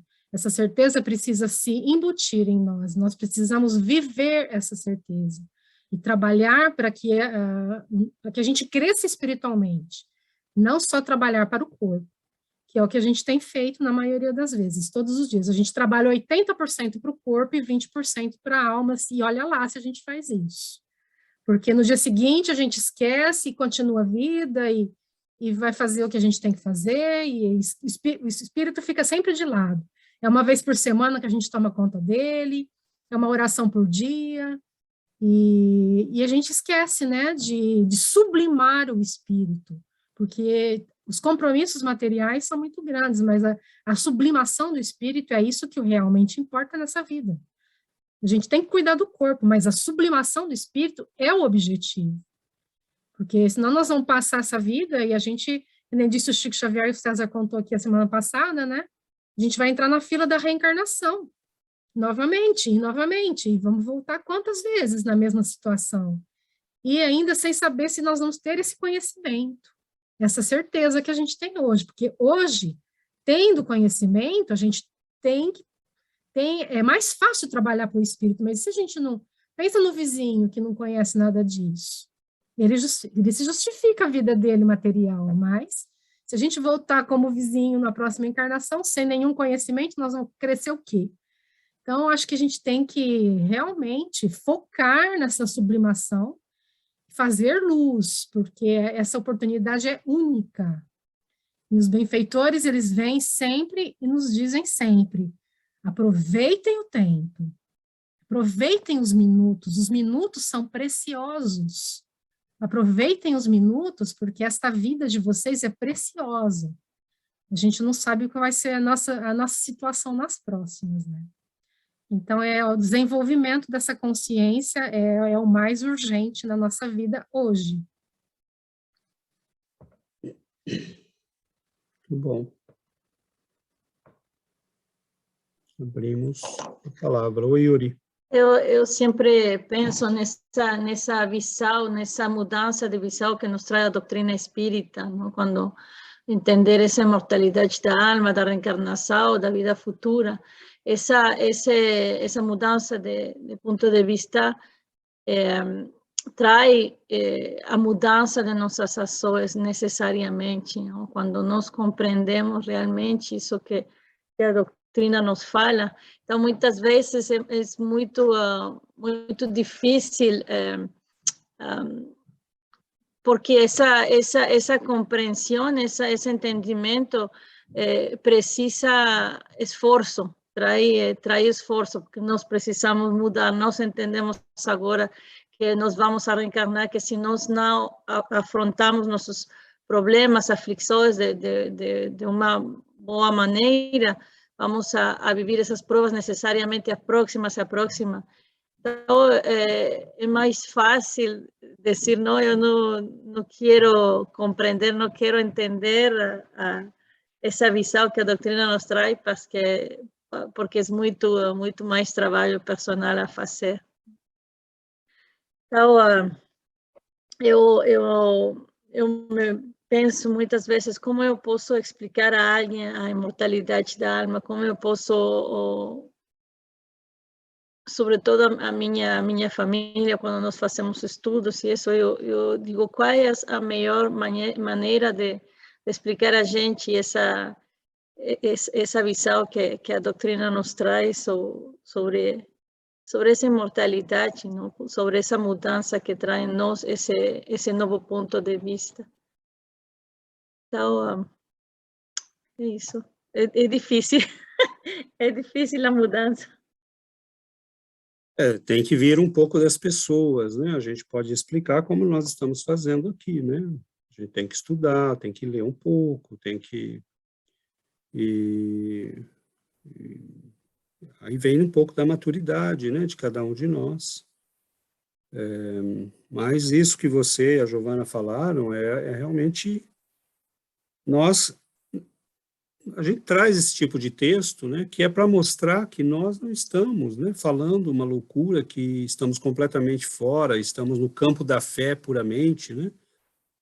precisa se embutir em nós precisamos viver essa certeza, e trabalhar para que a gente cresça espiritualmente, não só trabalhar para o corpo, que é o que a gente tem feito na maioria das vezes, todos os dias. A gente trabalha 80% para o corpo e 20% para a alma, e olha lá se a gente faz isso. Porque no dia seguinte a gente esquece e continua a vida e vai fazer o que a gente tem que fazer, e o espírito fica sempre de lado. É uma vez por semana que a gente toma conta dele, é uma oração por dia, e a gente esquece, né, de sublimar o espírito, porque Os compromissos materiais são muito grandes, mas a sublimação do espírito é isso que realmente importa nessa vida. A gente tem que cuidar do corpo, mas a sublimação do espírito é o objetivo. Porque senão nós vamos passar essa vida e a gente, nem disse o Chico Xavier e o César contou aqui a semana passada, né? A gente vai entrar na fila da reencarnação, novamente, e vamos voltar quantas vezes na mesma situação? E ainda sem saber se nós vamos ter esse conhecimento, essa certeza que a gente tem hoje, porque hoje, tendo conhecimento, a gente é mais fácil trabalhar para o espírito, mas se a gente não, pensa no vizinho que não conhece nada disso, ele se justifica a vida dele material, mas se a gente voltar como vizinho na próxima encarnação, sem nenhum conhecimento, nós vamos crescer o quê? Então, acho que a gente tem que realmente focar nessa sublimação, fazer luz, porque essa oportunidade é única. E os benfeitores, eles vêm sempre e nos dizem sempre, aproveitem o tempo, aproveitem os minutos são preciosos. Aproveitem os minutos, porque esta vida de vocês é preciosa. A gente não sabe o que vai ser a nossa situação nas próximas, né? Então, o desenvolvimento dessa consciência é o mais urgente na nossa vida hoje. Muito bom. Abrimos a palavra. Oi, Yuri. Eu sempre penso nessa visão, nessa mudança de visão que nos traz a doutrina espírita, não? Quando entender essa imortalidade da alma, da reencarnação, da vida futura, essa mudança de ponto de vista traz a mudança de nossas ações necessariamente, não? Quando nós compreendemos realmente isso que a doutrina nos fala. Então, muitas vezes é muito difícil, porque essa compreensão, esse entendimento precisa esforço, traz esforço, porque nós precisamos mudar. Nós entendemos agora que nós vamos a reencarnar, que se nós não afrontamos nossos problemas, aflições de uma boa maneira, vamos a viver essas provas necessariamente a próxima. Então, é mais fácil dizer, não, eu não quero compreender, não quero entender essa visão que a doutrina nos traz, porque é muito mais trabalho personal a fazer. Então, eu penso muitas vezes como eu posso explicar a alguém a imortalidade da alma, como eu posso, sobretudo a minha família, quando nós fazemos estudos e isso, eu digo, qual é a melhor maneira de explicar a gente essa visão que a doutrina nos traz sobre essa imortalidade, não? Sobre essa mudança que traz em nós esse novo ponto de vista. Então, é isso. É difícil. É difícil a mudança. Tem que vir um pouco das pessoas, né? A gente pode explicar como nós estamos fazendo aqui, né? A gente tem que estudar, tem que ler um pouco, tem que... Aí vem um pouco da maturidade, né, de cada um de nós. Mas isso que você e a Giovana falaram é realmente... A gente traz esse tipo de texto, né, que é para mostrar que nós não estamos, né, falando uma loucura, que estamos completamente fora, estamos no campo da fé puramente, né?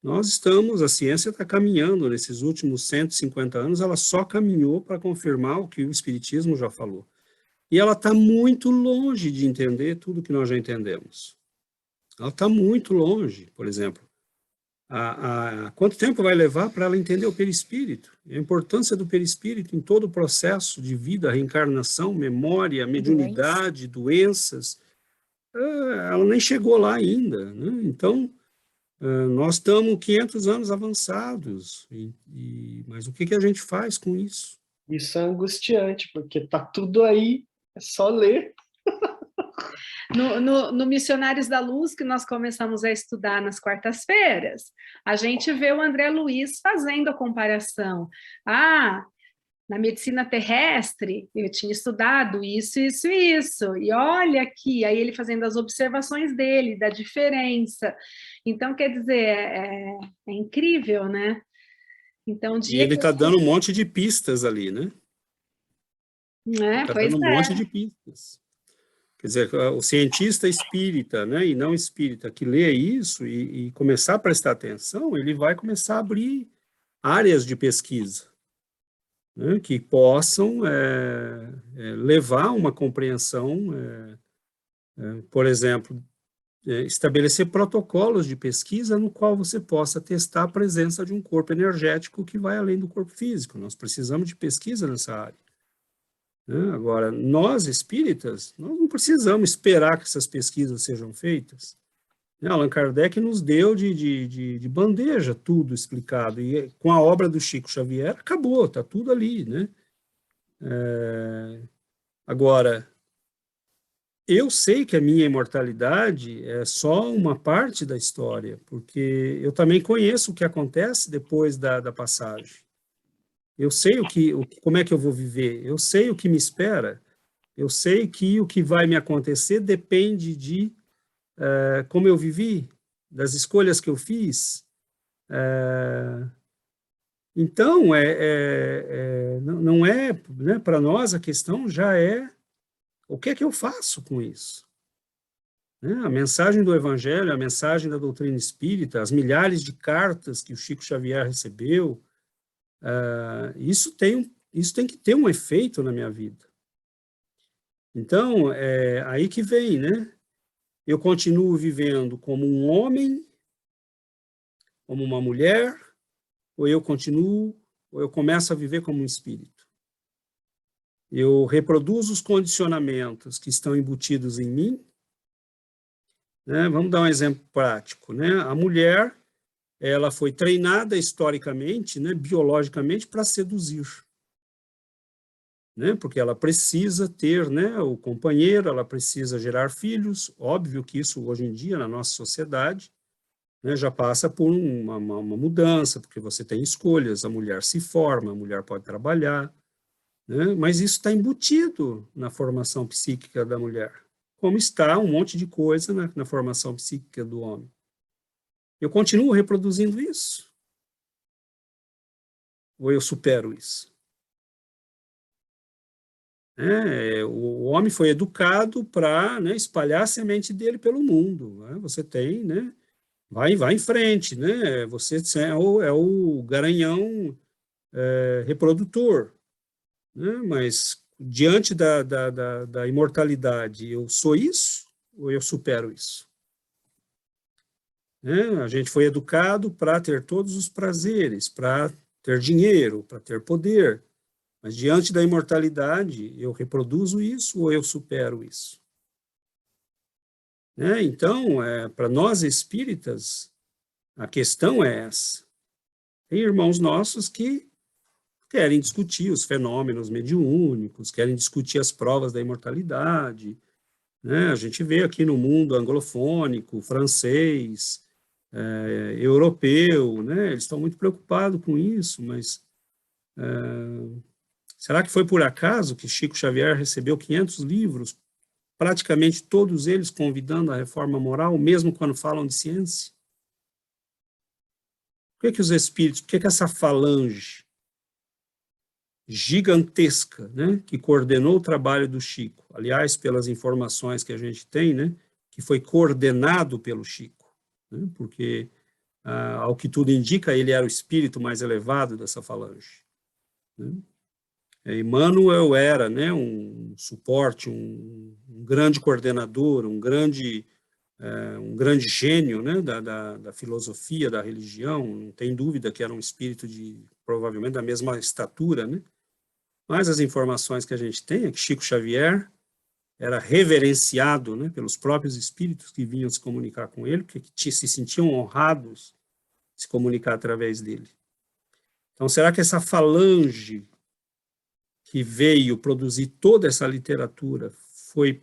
Nós estamos, a ciência está caminhando nesses últimos 150 anos, ela só caminhou para confirmar o que o Espiritismo já falou. E ela está muito longe de entender tudo que nós já entendemos. Ela está muito longe, por exemplo. Quanto tempo vai levar para ela entender o perispírito? A importância do perispírito em todo o processo de vida, reencarnação, memória, mediunidade, doenças. Ela nem chegou lá ainda, né? Então, nós estamos 500 anos avançados. Mas o que a gente faz com isso? Isso é angustiante, porque está tudo aí, é só ler. No Missionários da Luz, que nós começamos a estudar nas quartas-feiras, a gente vê o André Luiz fazendo a comparação. Na medicina terrestre, eu tinha estudado isso, isso e isso, e olha aqui, aí ele fazendo as observações dele, da diferença. Então, quer dizer, é incrível, né? Então, E ele está dando um monte de pistas ali, né? Está dando um monte de pistas. Quer dizer, o cientista espírita, né, e não espírita, que lê isso e começar a prestar atenção, ele vai começar a abrir áreas de pesquisa, né, que possam levar a uma compreensão, por exemplo, estabelecer protocolos de pesquisa no qual você possa testar a presença de um corpo energético que vai além do corpo físico. Nós precisamos de pesquisa nessa área. Agora, nós espíritas, nós não precisamos esperar que essas pesquisas sejam feitas. Allan Kardec nos deu de bandeja tudo explicado, e com a obra do Chico Xavier acabou, está tudo ali, né? Agora, eu sei que a minha imortalidade é só uma parte da história, porque eu também conheço o que acontece depois da passagem. Eu sei como é que eu vou viver, eu sei o que me espera, eu sei que o que vai me acontecer depende de como eu vivi, das escolhas que eu fiz. Então, não é, né, para nós a questão já é o que é que eu faço com isso? A mensagem do Evangelho, a mensagem da doutrina espírita, as milhares de cartas que o Chico Xavier recebeu, isso tem que ter um efeito na minha vida. Então, aí que vem, né? Eu continuo vivendo como um homem, como uma mulher, ou eu começo a viver como um espírito. Eu reproduzo os condicionamentos que estão embutidos em mim, né? Vamos dar um exemplo prático, né? A mulher, ela foi treinada historicamente, né, biologicamente, para seduzir, né? Porque ela precisa ter, né, o companheiro, ela precisa gerar filhos. Óbvio que isso, hoje em dia, na nossa sociedade, né, já passa por uma mudança, porque você tem escolhas, a mulher se forma, a mulher pode trabalhar, né? Mas isso está embutido na formação psíquica da mulher, como está um monte de coisa na formação psíquica do homem. Eu continuo reproduzindo isso? Ou eu supero isso? O homem foi educado para, né, espalhar a semente dele pelo mundo. Né? Você tem, né, vai em frente, né? Você é o garanhão reprodutor. Né? Mas diante da imortalidade, eu sou isso ou eu supero isso? A gente foi educado para ter todos os prazeres, para ter dinheiro, para ter poder. Mas diante da imortalidade, eu reproduzo isso ou eu supero isso? Então, para nós espíritas, a questão é essa. Tem irmãos nossos que querem discutir os fenômenos mediúnicos, querem discutir as provas da imortalidade. Né? A gente vê aqui no mundo anglofônico, francês, europeu, né? Eles estão muito preocupados com isso, mas será que foi por acaso que Chico Xavier recebeu 500 livros, praticamente todos eles convidando a reforma moral, mesmo quando falam de ciência? Por que os espíritos, por que essa falange gigantesca, né, que coordenou o trabalho do Chico, aliás, pelas informações que a gente tem, né, que foi coordenado pelo Chico, né, porque, ao que tudo indica, ele era o espírito mais elevado dessa falange. Né? Emmanuel era, né, um suporte, um grande coordenador, um grande gênio, né, da filosofia, da religião. Não tem dúvida que era um espírito provavelmente da mesma estatura, né? Mas as informações que a gente tem é que Chico Xavier era reverenciado, né, pelos próprios espíritos que vinham se comunicar com ele, porque se sentiam honrados de se comunicar através dele. Então, será que essa falange que veio produzir toda essa literatura foi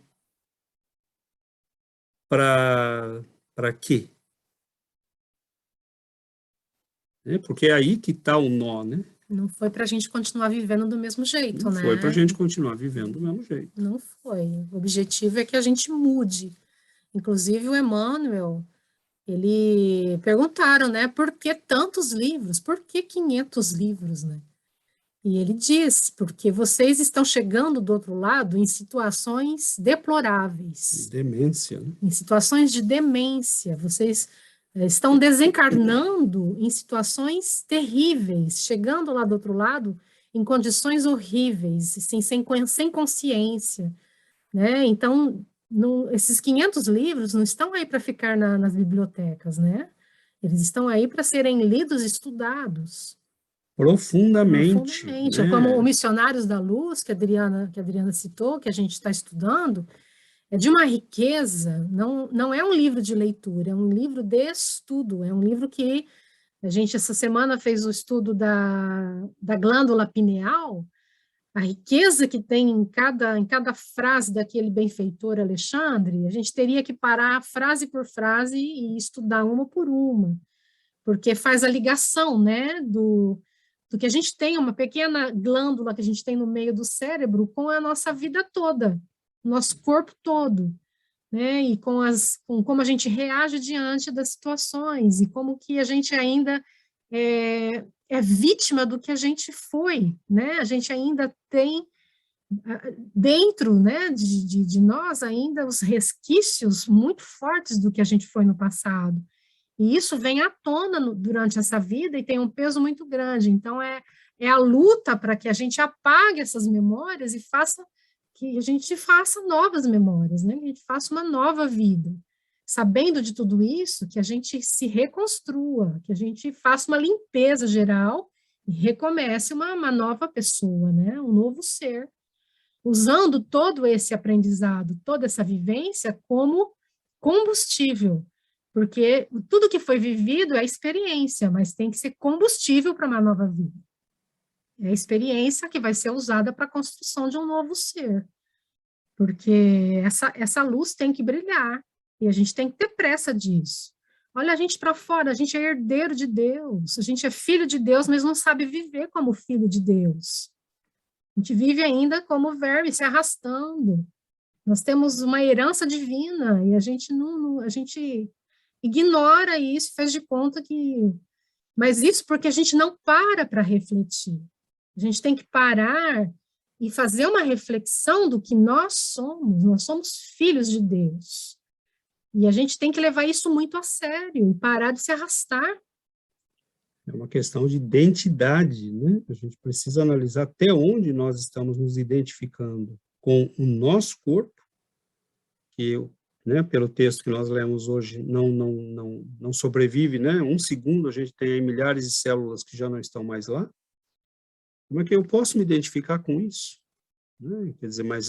para quê? Porque é aí que está o nó, né? Não foi para a gente continuar vivendo do mesmo jeito, Não né? foi para a gente continuar vivendo do mesmo jeito. Não foi. O objetivo é que a gente mude. Inclusive o Emmanuel, ele perguntaram, né? Por que tantos livros? Por que 500 livros, né? E ele diz, porque vocês estão chegando do outro lado em situações deploráveis. Demência, né? Em situações de demência. Vocês estão desencarnando em situações terríveis, chegando lá do outro lado em condições horríveis, assim, sem consciência, né? Então, esses 500 livros não estão aí para ficar nas bibliotecas, né? Eles estão aí para serem lidos e estudados. Profundamente. Né? Como o Missionários da Luz, que a Adriana citou, que a gente está estudando, é de uma riqueza, não é um livro de leitura, é um livro de estudo, é um livro que a gente, essa semana, fez o estudo da glândula pineal, a riqueza que tem em cada frase daquele benfeitor Alexandre, a gente teria que parar frase por frase e estudar uma por uma, porque faz a ligação, né, do que a gente tem, uma pequena glândula que a gente tem no meio do cérebro com a nossa vida toda, nosso corpo todo, né, e com como a gente reage diante das situações, e como que a gente ainda é vítima do que a gente foi, né, a gente ainda tem dentro, né, de nós ainda os resquícios muito fortes do que a gente foi no passado. E isso vem à tona durante essa vida e tem um peso muito grande. Então, é a luta para que a gente apague essas memórias e que a gente faça novas memórias, né? Que a gente faça uma nova vida. Sabendo de tudo isso, que a gente se reconstrua, que a gente faça uma limpeza geral e recomece uma nova pessoa, né? Um novo ser. Usando todo esse aprendizado, toda essa vivência como combustível. Porque tudo que foi vivido é experiência, mas tem que ser combustível para uma nova vida. É a experiência que vai ser usada para a construção de um novo ser. Porque essa luz tem que brilhar, e a gente tem que ter pressa disso. Olha a gente para fora, a gente é herdeiro de Deus, a gente é filho de Deus, mas não sabe viver como filho de Deus. A gente vive ainda como verme, se arrastando. Nós temos uma herança divina, e a gente a gente ignora isso, faz de conta que... Mas isso porque a gente não para refletir. A gente tem que parar e fazer uma reflexão do que nós somos filhos de Deus. E a gente tem que levar isso muito a sério e parar de se arrastar. É uma questão de identidade, né? A gente precisa analisar até onde nós estamos nos identificando com o nosso corpo, que né, pelo texto que nós lemos hoje, não sobrevive, né? Um segundo, a gente tem aí milhares de células que já não estão mais lá. Como é que eu posso me identificar com isso? Né? Quer dizer, mas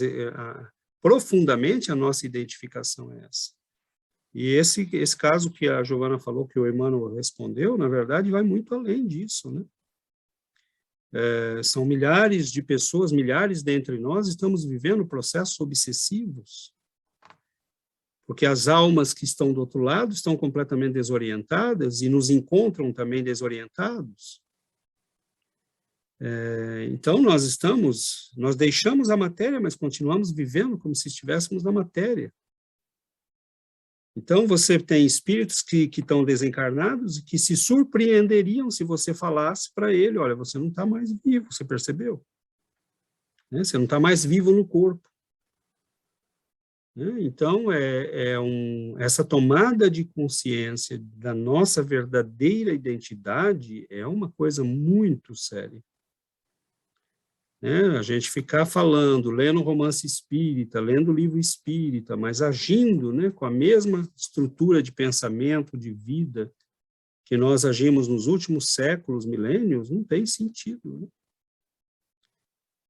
profundamente a nossa identificação é essa. E esse caso que a Giovana falou, que o Emmanuel respondeu, na verdade, vai muito além disso, né? São milhares de pessoas, milhares dentre nós, estamos vivendo processos obsessivos, porque as almas que estão do outro lado estão completamente desorientadas e nos encontram também desorientados. Então, nós deixamos a matéria, mas continuamos vivendo como se estivéssemos na matéria. Então, você tem espíritos que estão desencarnados e que se surpreenderiam se você falasse para ele, olha, você não está mais vivo, você percebeu? Né? Você não está mais vivo no corpo. Né? Então, essa tomada de consciência da nossa verdadeira identidade é uma coisa muito séria. Né? A gente ficar falando, lendo romance espírita, lendo livro espírita, mas agindo, né, com a mesma estrutura de pensamento, de vida, que nós agimos nos últimos séculos, milênios, não tem sentido. Né?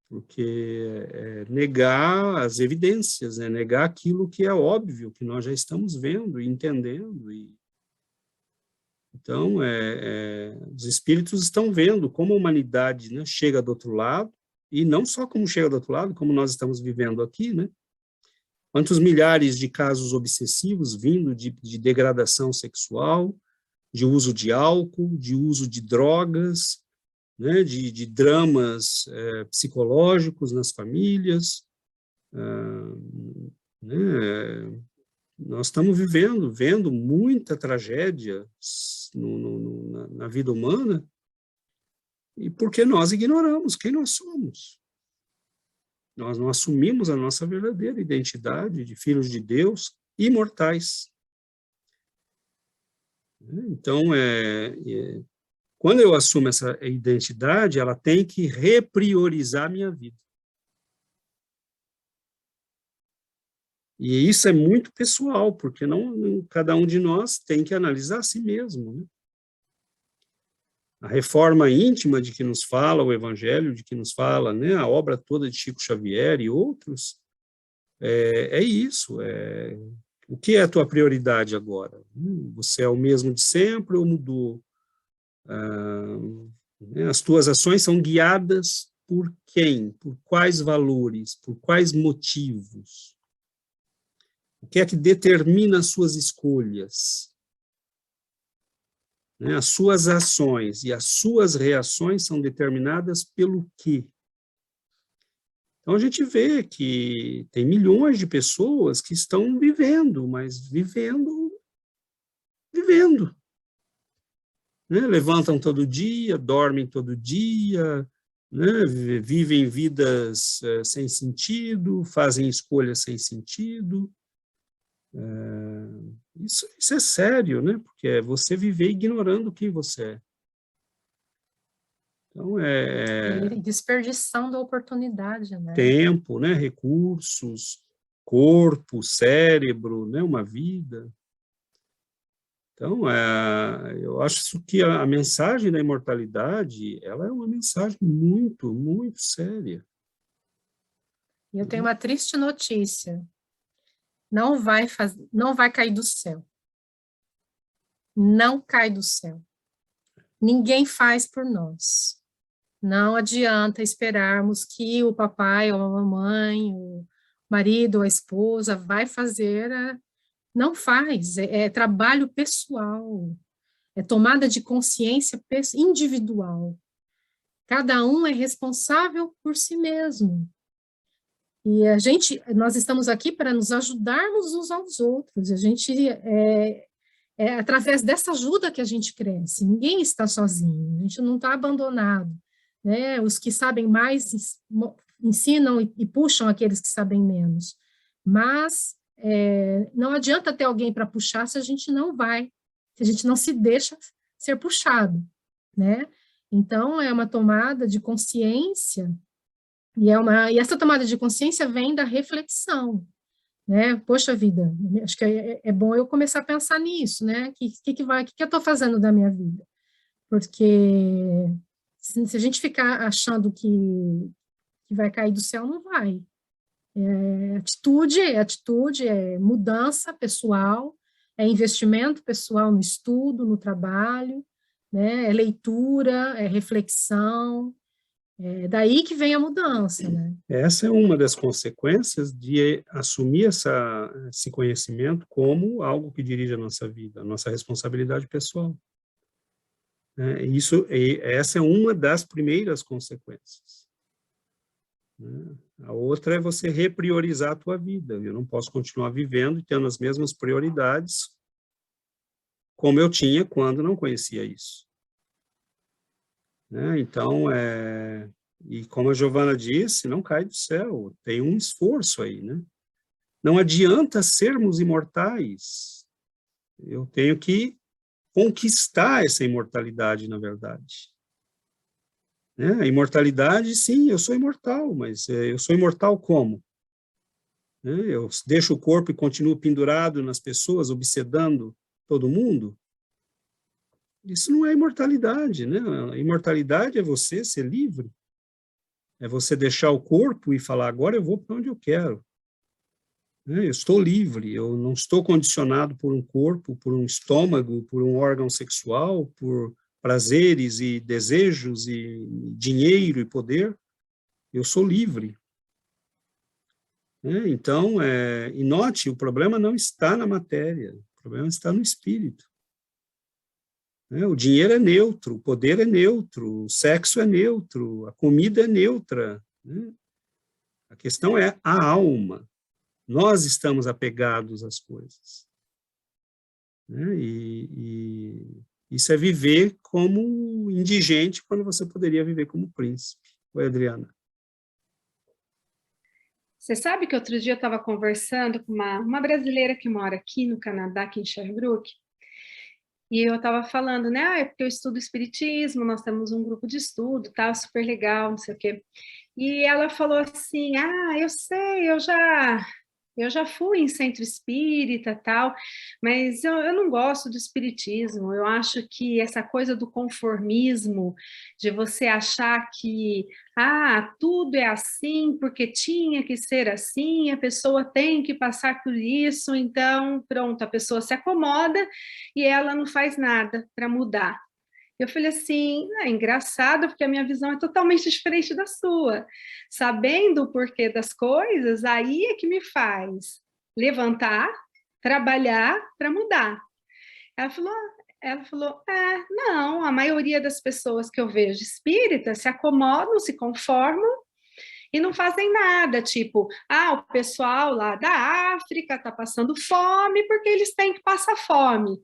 Porque é negar as evidências, né? Negar aquilo que é óbvio, que nós já estamos vendo e entendendo. Então, os espíritos estão vendo como a humanidade, né, chega do outro lado, e não só como chega do outro lado, como nós estamos vivendo aqui, né? Quantos milhares de casos obsessivos vindo de degradação sexual, de uso de álcool, de uso de drogas, né, de dramas psicológicos nas famílias. Né, nós estamos vendo muita tragédia na vida humana, e porque nós ignoramos quem nós somos. Nós não assumimos a nossa verdadeira identidade de filhos de Deus imortais. Então, quando eu assumo essa identidade, ela tem que repriorizar a minha vida. E isso é muito pessoal, porque cada um de nós tem que analisar a si mesmo, né? A reforma íntima de que nos fala o Evangelho, de que nos fala, né, a obra toda de Chico Xavier e outros, é isso. O que é a tua prioridade agora? Você é o mesmo de sempre ou mudou? As tuas ações são guiadas por quem? Por quais valores? Por quais motivos? O que é que determina as suas escolhas? As suas ações e as suas reações são determinadas pelo quê? Então, a gente vê que tem milhões de pessoas que estão vivendo, mas vivendo. Né? Levantam todo dia, dormem todo dia, né? Vivem vidas sem sentido, fazem escolhas sem sentido. Isso é sério, né? Porque é você viver ignorando quem você é. Então, E desperdiçando a oportunidade, né? Tempo, né? Recursos, corpo, cérebro, né? Uma vida. Então, eu acho que a mensagem da imortalidade, ela é uma mensagem muito, muito séria. E eu tenho uma triste notícia. Não vai cair do céu. Não cai do céu. Ninguém faz por nós. Não adianta esperarmos que o papai ou a mamãe, o marido ou a esposa vai fazer. Não faz. É trabalho pessoal. É tomada de consciência individual. Cada um é responsável por si mesmo. E nós estamos aqui para nos ajudarmos uns aos outros. A gente através dessa ajuda que a gente cresce. Ninguém está sozinho. A gente não está abandonado, né? Os que sabem mais ensinam e puxam aqueles que sabem menos. Mas não adianta ter alguém para puxar se a gente não se deixa ser puxado, né? Então é uma tomada de consciência. E essa tomada de consciência vem da reflexão, né? Poxa vida, acho que é bom eu começar a pensar nisso, né? O que eu estou fazendo da minha vida? Porque se a gente ficar achando que vai cair do céu, não vai. Atitude, é mudança pessoal, é investimento pessoal no estudo, no trabalho, né? É leitura, é reflexão. É daí que vem a mudança, né? Essa é uma das consequências de assumir esse conhecimento como algo que dirige a nossa vida, a nossa responsabilidade pessoal. Essa é uma das primeiras consequências. A outra é você repriorizar a tua vida. Eu não posso continuar vivendo e tendo as mesmas prioridades como eu tinha quando não conhecia isso. Então, e como a Giovana disse, não cai do céu, tem um esforço aí, né? Não adianta sermos imortais, eu tenho que conquistar essa imortalidade, na verdade. A imortalidade, sim, eu sou imortal, mas eu sou imortal como? Eu deixo o corpo e continuo pendurado nas pessoas, obsedando todo mundo? Isso não é imortalidade, né? A imortalidade é você ser livre. É você deixar o corpo e falar, agora eu vou para onde eu quero. Eu estou livre, eu não estou condicionado por um corpo, por um estômago, por um órgão sexual, por prazeres e desejos e dinheiro e poder. Eu sou livre. né? Então, e note, o problema não está na matéria, o problema está no espírito. Né? O dinheiro é neutro, o poder é neutro, o sexo é neutro, a comida é neutra. Né? A questão é a alma. Nós estamos apegados às coisas. Né? E isso é viver como indigente quando você poderia viver como príncipe. Oi, Adriana. Você sabe que outro dia eu estava conversando com uma brasileira que mora aqui no Canadá, aqui em Sherbrooke, e eu estava falando, né, é porque eu estudo espiritismo, nós temos um grupo de estudo, tá, super legal, não sei o quê. E ela falou assim, eu sei, eu já fui em centro espírita, tal, mas eu não gosto do espiritismo. Eu acho que essa coisa do conformismo, de você achar que tudo é assim porque tinha que ser assim, a pessoa tem que passar por isso, então pronto, a pessoa se acomoda e ela não faz nada para mudar. Eu falei assim, é engraçado, porque a minha visão é totalmente diferente da sua. Sabendo o porquê das coisas, aí é que me faz levantar, trabalhar para mudar. Ela falou, não, a maioria das pessoas que eu vejo espíritas se acomodam, se conformam e não fazem nada, tipo, o pessoal lá da África está passando fome porque eles têm que passar fome.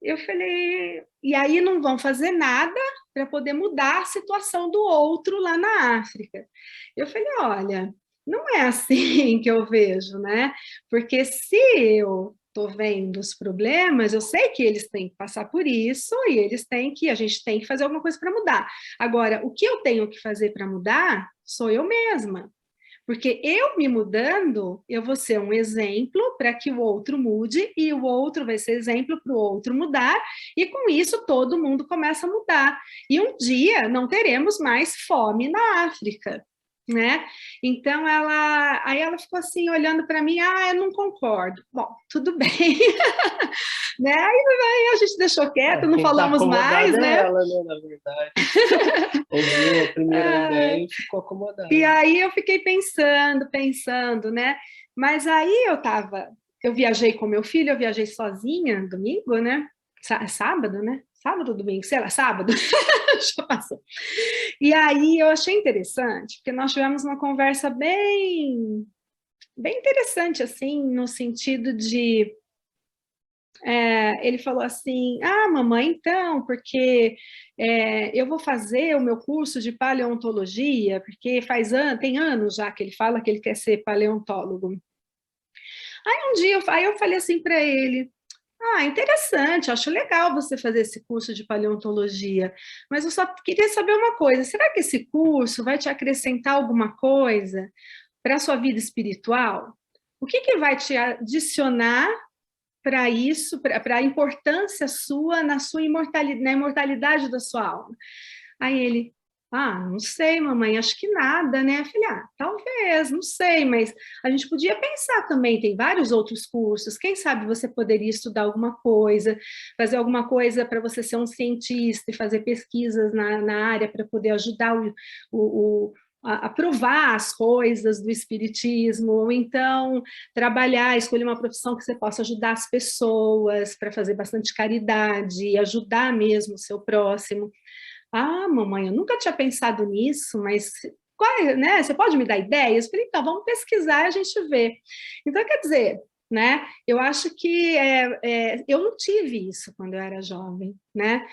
Eu falei, e aí não vão fazer nada para poder mudar a situação do outro lá na África. Eu falei, olha, não é assim que eu vejo, né? Porque se eu estou vendo os problemas, eu sei que eles têm que passar por isso e a gente tem que fazer alguma coisa para mudar. Agora, o que eu tenho que fazer para mudar sou eu mesma. Porque eu me mudando, eu vou ser um exemplo para que o outro mude, e o outro vai ser exemplo para o outro mudar, e com isso todo mundo começa a mudar. E um dia não teremos mais fome na África, né? Então aí ela ficou assim olhando para mim, eu não concordo. Bom, tudo bem. Né? Aí a gente deixou quieto, não falamos mais, né? Ela, né, na verdade. Ouviu a primeira ideia e ficou acomodada. E aí eu fiquei pensando, né? Mas aí eu viajei com meu filho, eu viajei sozinha domingo, né? Sábado, né? Sábado ou domingo, sei lá, sábado. E aí eu achei interessante, porque nós tivemos uma conversa bem interessante, assim, no sentido de ele falou assim, mamãe, então, porque eu vou fazer o meu curso de paleontologia, porque tem anos já que ele fala que ele quer ser paleontólogo. Aí um dia eu falei assim para ele, interessante, acho legal você fazer esse curso de paleontologia, mas eu só queria saber uma coisa, será que esse curso vai te acrescentar alguma coisa para a sua vida espiritual? O que vai te adicionar para isso, para a importância sua na imortalidade da sua alma? Aí ele, não sei, mamãe, acho que nada, né? Eu falei, talvez, não sei, mas a gente podia pensar também, tem vários outros cursos, quem sabe você poderia estudar alguma coisa, fazer alguma coisa para você ser um cientista e fazer pesquisas na área para poder ajudar a provar as coisas do espiritismo, ou então trabalhar, escolher uma profissão que você possa ajudar as pessoas, para fazer bastante caridade e ajudar mesmo o seu próximo. Mamãe, eu nunca tinha pensado nisso, mas né, você pode me dar ideias? Eu falei, então, vamos pesquisar e a gente vê. Então, quer dizer, né, eu acho que eu não tive isso quando eu era jovem, né?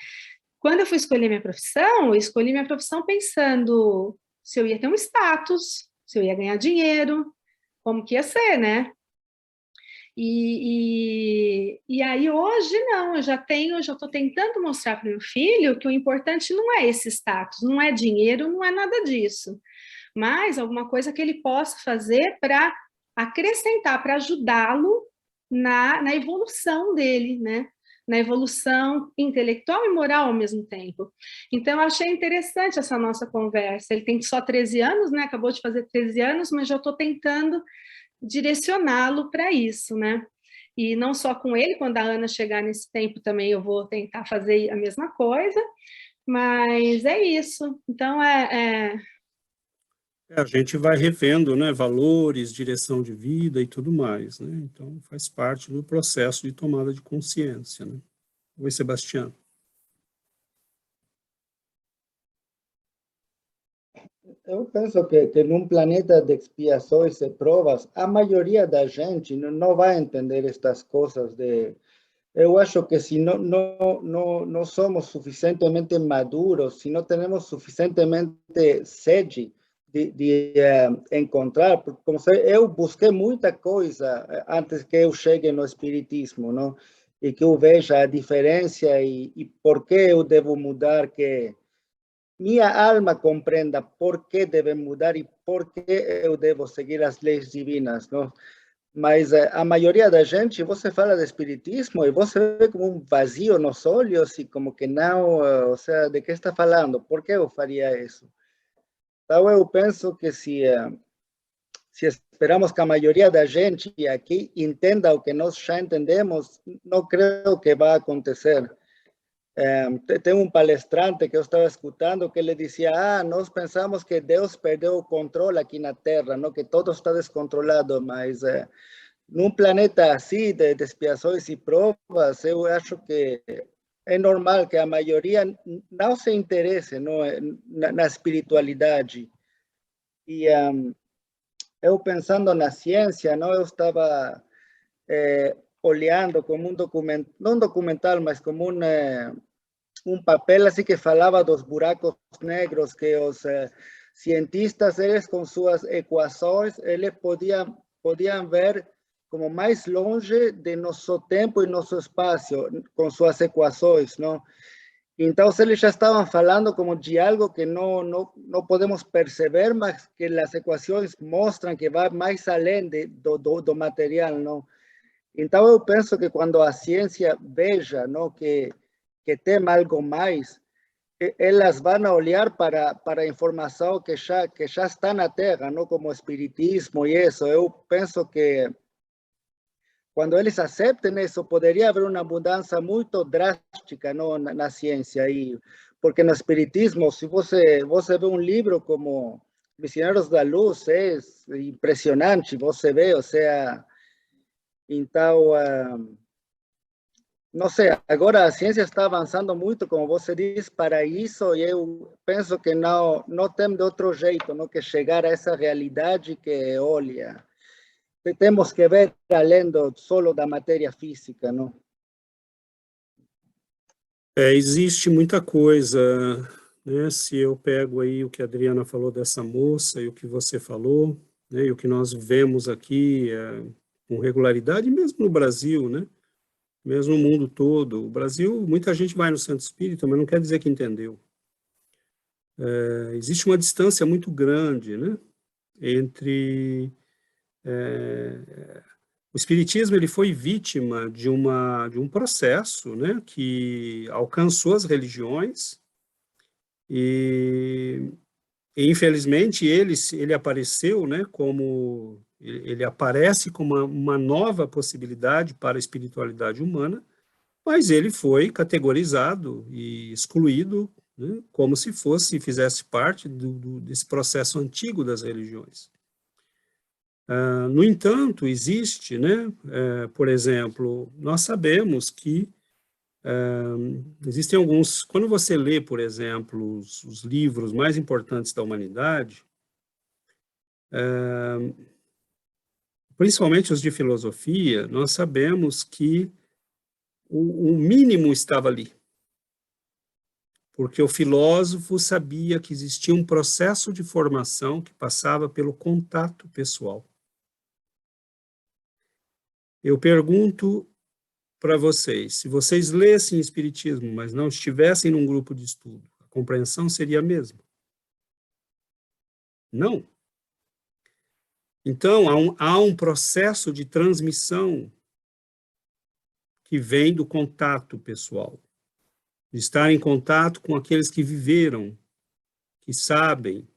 Quando eu fui escolher minha profissão, eu escolhi minha profissão pensando se eu ia ter um status, se eu ia ganhar dinheiro, como que ia ser, né? E aí hoje não, eu já estou tentando mostrar para o meu filho que o importante não é esse status, não é dinheiro, não é nada disso, mas alguma coisa que ele possa fazer para acrescentar, para ajudá-lo na evolução dele, né? Na evolução intelectual e moral ao mesmo tempo. Então, eu achei interessante essa nossa conversa. Ele tem só 13 anos, né? Acabou de fazer 13 anos, mas já estou tentando direcioná-lo para isso, né? E não só com ele, quando a Ana chegar nesse tempo também eu vou tentar fazer a mesma coisa, mas é isso. Então, A gente vai revendo, né, valores, direção de vida e tudo mais, né? Então, faz parte do processo de tomada de consciência, né? Oi, Sebastião. Eu penso que num planeta de expiações e provas, a maioria da gente não vai entender estas coisas de... Eu acho que se não somos suficientemente maduros, se não temos suficientemente sede de encontrar, porque como eu busquei muita coisa antes que eu chegue no espiritismo, não? E que eu veja a diferença e por que eu devo mudar, que minha alma compreenda por que deve mudar e por que eu devo seguir as leis divinas, não? Mas a maioria da gente, você fala de espiritismo e você vê como um vazio nos olhos e como que não, ou seja, de que está falando? Por que eu faria isso? Então eu penso que se esperamos que a maioria da gente aqui entenda o que nós já entendemos, não creio que vai acontecer. Tem um palestrante que eu estava escutando que ele dizia, nós pensamos que Deus perdeu o controle aqui na Terra, não, que tudo está descontrolado, mas num planeta assim, de expiações e provas, eu acho que é normal que a maioria não se interesse na espiritualidade. E eu pensando na ciência, não, eu estava olhando como um documental, não um documental, mas como um papel assim que falava dos buracos negros, que os cientistas, eles com suas equações, eles podiam ver como mais longe de nosso tempo e nosso espaço, com suas equações, não? Então, eles já estavam falando como de algo que não podemos perceber, mas que as equações mostram que vai mais além do material, não? Então, eu penso que quando a ciência veja, não, que tem algo mais, elas vão olhar para a informação que já está na Terra, não, como o espiritismo e isso. Eu penso que quando eles aceitem isso, poderia haver uma mudança muito drástica, não, na ciência. Porque no espiritismo, se você vê um livro como Missionários da Luz, é impressionante, você vê, ou seja, então, não sei, agora a ciência está avançando muito, como você diz, para isso, e eu penso que não tem de outro jeito, não, que chegar a essa realidade que, olha, temos que ver além solo da matéria física, não? Existe muita coisa, né? Se eu pego aí o que a Adriana falou dessa moça e o que você falou, né? E o que nós vemos aqui com regularidade, mesmo no Brasil, né? Mesmo no mundo todo. O Brasil, muita gente vai no centro espírita, mas não quer dizer que entendeu. Existe uma distância muito grande, né? Entre... o espiritismo, ele foi vítima de um processo, né, que alcançou as religiões e infelizmente ele apareceu, né, como ele aparece como uma nova possibilidade para a espiritualidade humana, mas ele foi categorizado e excluído, né, como se fizesse parte desse processo antigo das religiões. No entanto, existe, né, por exemplo, nós sabemos que existem alguns, quando você lê, por exemplo, os livros mais importantes da humanidade, principalmente os de filosofia, nós sabemos que o mínimo estava ali, porque o filósofo sabia que existia um processo de formação que passava pelo contato pessoal. Eu pergunto para vocês, se vocês lessem Espiritismo, mas não estivessem num grupo de estudo, a compreensão seria a mesma? Não. Então, há um processo de transmissão que vem do contato pessoal, de estar em contato com aqueles que viveram, que sabem,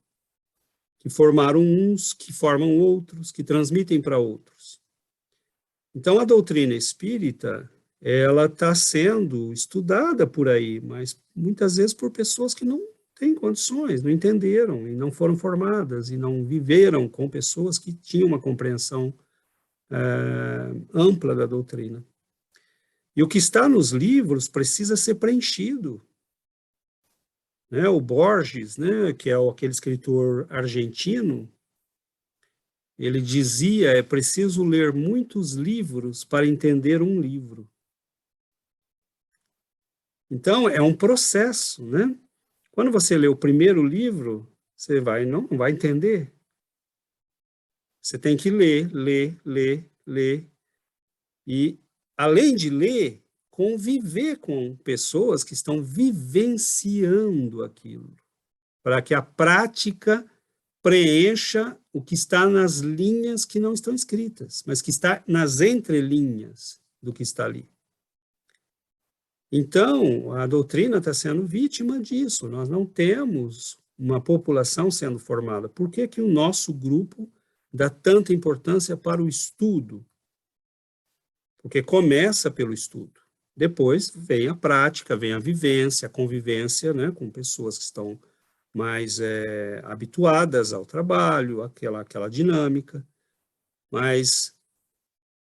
que formaram uns, que formam outros, que transmitem para outros. Então, a doutrina espírita, ela está sendo estudada por aí, mas muitas vezes por pessoas que têm condições, não entenderam, e não foram formadas, e não viveram com pessoas que tinham uma compreensão ampla da doutrina. E o que está nos livros precisa ser preenchido. Né? O Borges, né, que é aquele escritor argentino, ele dizia, é preciso ler muitos livros para entender um livro. Então, é um processo, né? Quando você lê o primeiro livro, você não vai entender. Você tem que ler. E, além de ler, conviver com pessoas que estão vivenciando aquilo, para que a prática preencha o que está nas linhas que não estão escritas, mas que está nas entrelinhas do que está ali. Então, a doutrina está sendo vítima disso. Nós não temos uma população sendo formada. Por que que o nosso grupo dá tanta importância para o estudo? Porque começa pelo estudo. Depois vem a prática, vem a vivência, a convivência, né, com pessoas que estão mais habituadas ao trabalho, aquela dinâmica. Mas,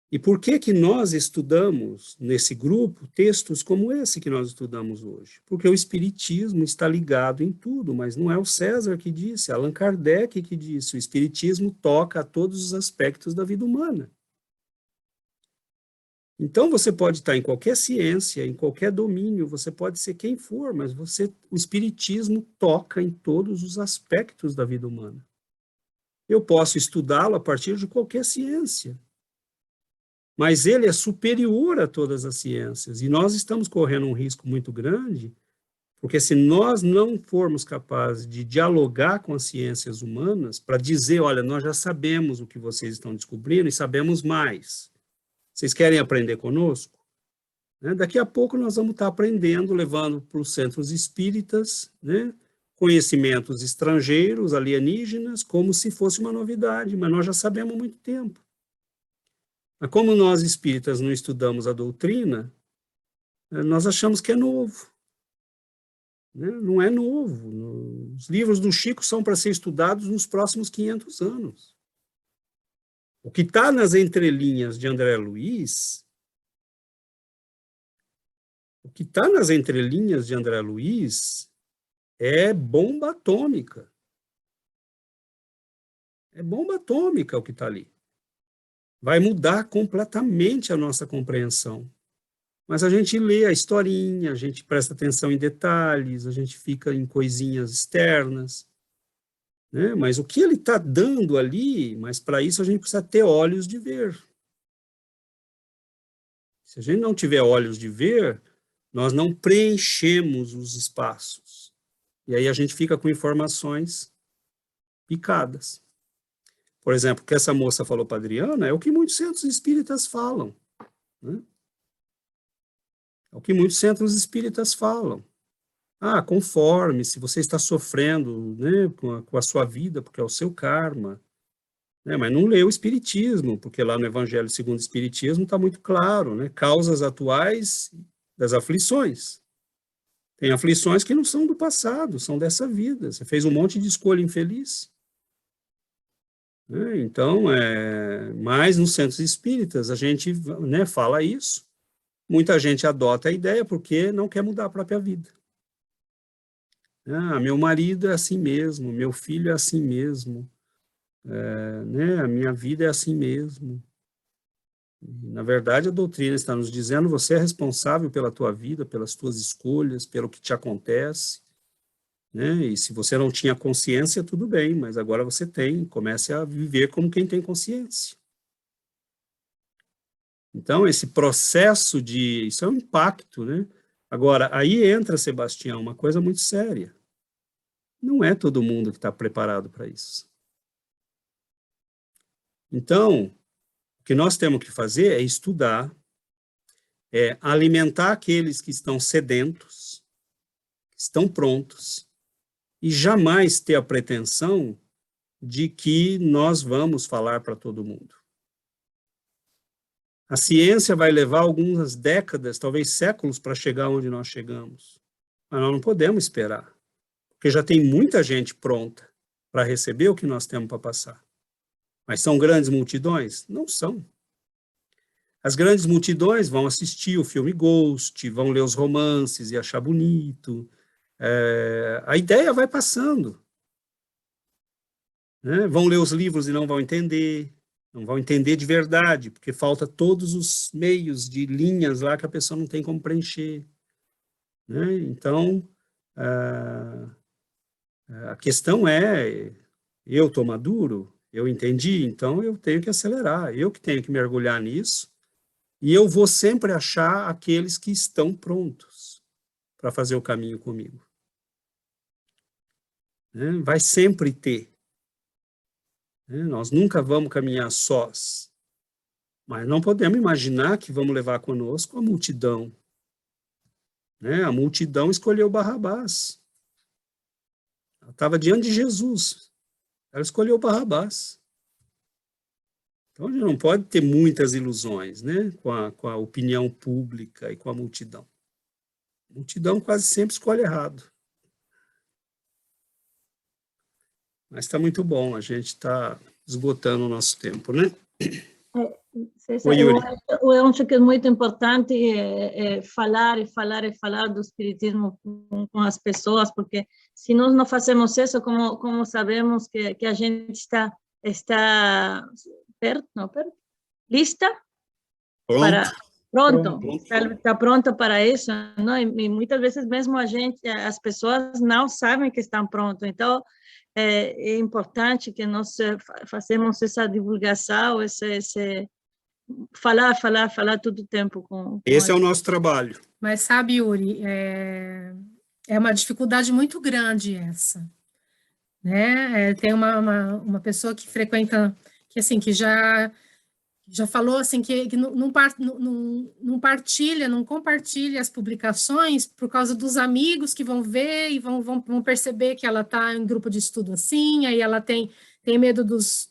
e por que que nós estudamos, nesse grupo, textos como esse que nós estudamos hoje? Porque o Espiritismo está ligado em tudo, mas não é o César que disse, é Allan Kardec que disse, o Espiritismo toca a todos os aspectos da vida humana. Então, você pode estar em qualquer ciência, em qualquer domínio, você pode ser quem for, mas o Espiritismo toca em todos os aspectos da vida humana. Eu posso estudá-lo a partir de qualquer ciência, mas ele é superior a todas as ciências, e nós estamos correndo um risco muito grande, porque se nós não formos capazes de dialogar com as ciências humanas, para dizer, olha, nós já sabemos o que vocês estão descobrindo e sabemos mais. Vocês querem aprender conosco? Né? Daqui a pouco nós vamos estar aprendendo, levando para os centros espíritas, né, conhecimentos estrangeiros, alienígenas, como se fosse uma novidade, mas nós já sabemos há muito tempo. Mas como nós espíritas não estudamos a doutrina, nós achamos que é novo. Né? Não é novo. Os livros do Chico são para ser estudados nos próximos 500 anos. O que está nas entrelinhas de André Luiz, é bomba atômica. É bomba atômica o que está ali. Vai mudar completamente a nossa compreensão. Mas a gente lê a historinha, a gente presta atenção em detalhes, a gente fica em coisinhas externas. Né? Mas o que ele está dando ali, mas para isso a gente precisa ter olhos de ver. Se a gente não tiver olhos de ver, nós não preenchemos os espaços. E aí a gente fica com informações picadas. Por exemplo, o que essa moça falou para a Adriana é o que muitos centros espíritas falam. Né? É o que muitos centros espíritas falam. Conforme, se você está sofrendo, né, com a sua vida, porque é o seu karma. Né, mas não lê o Espiritismo, porque lá no Evangelho segundo o Espiritismo está muito claro, né, causas atuais das aflições. Tem aflições que não são do passado, são dessa vida. Você fez um monte de escolha infeliz. Né, então, mas nos centros espíritas a gente, né, fala isso. Muita gente adota a ideia porque não quer mudar a própria vida. Meu marido é assim mesmo, meu filho é assim mesmo, né, a minha vida é assim mesmo. Na verdade, a doutrina está nos dizendo, você é responsável pela tua vida, pelas tuas escolhas, pelo que te acontece, né, e se você não tinha consciência, tudo bem, mas agora você tem, comece a viver como quem tem consciência. Então, esse processo isso é um impacto, né? Agora, aí entra, Sebastião, uma coisa muito séria. Não é todo mundo que está preparado para isso. Então, o que nós temos que fazer é estudar, alimentar aqueles que estão sedentos, que estão prontos, e jamais ter a pretensão de que nós vamos falar para todo mundo. A ciência vai levar algumas décadas, talvez séculos, para chegar onde nós chegamos. Mas nós não podemos esperar. Porque já tem muita gente pronta para receber o que nós temos para passar. Mas são grandes multidões? Não são. As grandes multidões vão assistir o filme Ghost, vão ler os romances e achar bonito. A ideia vai passando. Né? Vão ler os livros e não vão entender de verdade, porque falta todos os meios de linhas lá que a pessoa não tem como preencher. Né? Então, a questão é, eu estou maduro, eu entendi, então eu tenho que acelerar, eu que tenho que mergulhar nisso, e eu vou sempre achar aqueles que estão prontos para fazer o caminho comigo. Né? Vai sempre ter. Né? Nós nunca vamos caminhar sós, mas não podemos imaginar que vamos levar conosco a multidão. Né? A multidão escolheu Barrabás. Ela estava diante de Jesus. Ela escolheu Barrabás. Então, a gente não pode ter muitas ilusões, né, com a opinião pública e com a multidão. A multidão quase sempre escolhe errado. Mas está muito bom, a gente está esgotando o nosso tempo, né? César, eu acho que é muito importante falar do espiritismo com as pessoas, porque se nós não fazemos isso, como sabemos que a gente está lista? Pronto. Está pronta para isso, não? E muitas vezes mesmo as pessoas não sabem que estão prontas. Então, é importante que nós façamos essa divulgação, falar todo o tempo com esse é o nosso trabalho. Mas sabe, Yuri, é uma dificuldade muito grande essa, né? Tem uma pessoa que frequenta, que assim, que já falou assim que não compartilha as publicações por causa dos amigos que vão ver e vão perceber que ela está em grupo de estudo assim, aí ela tem medo dos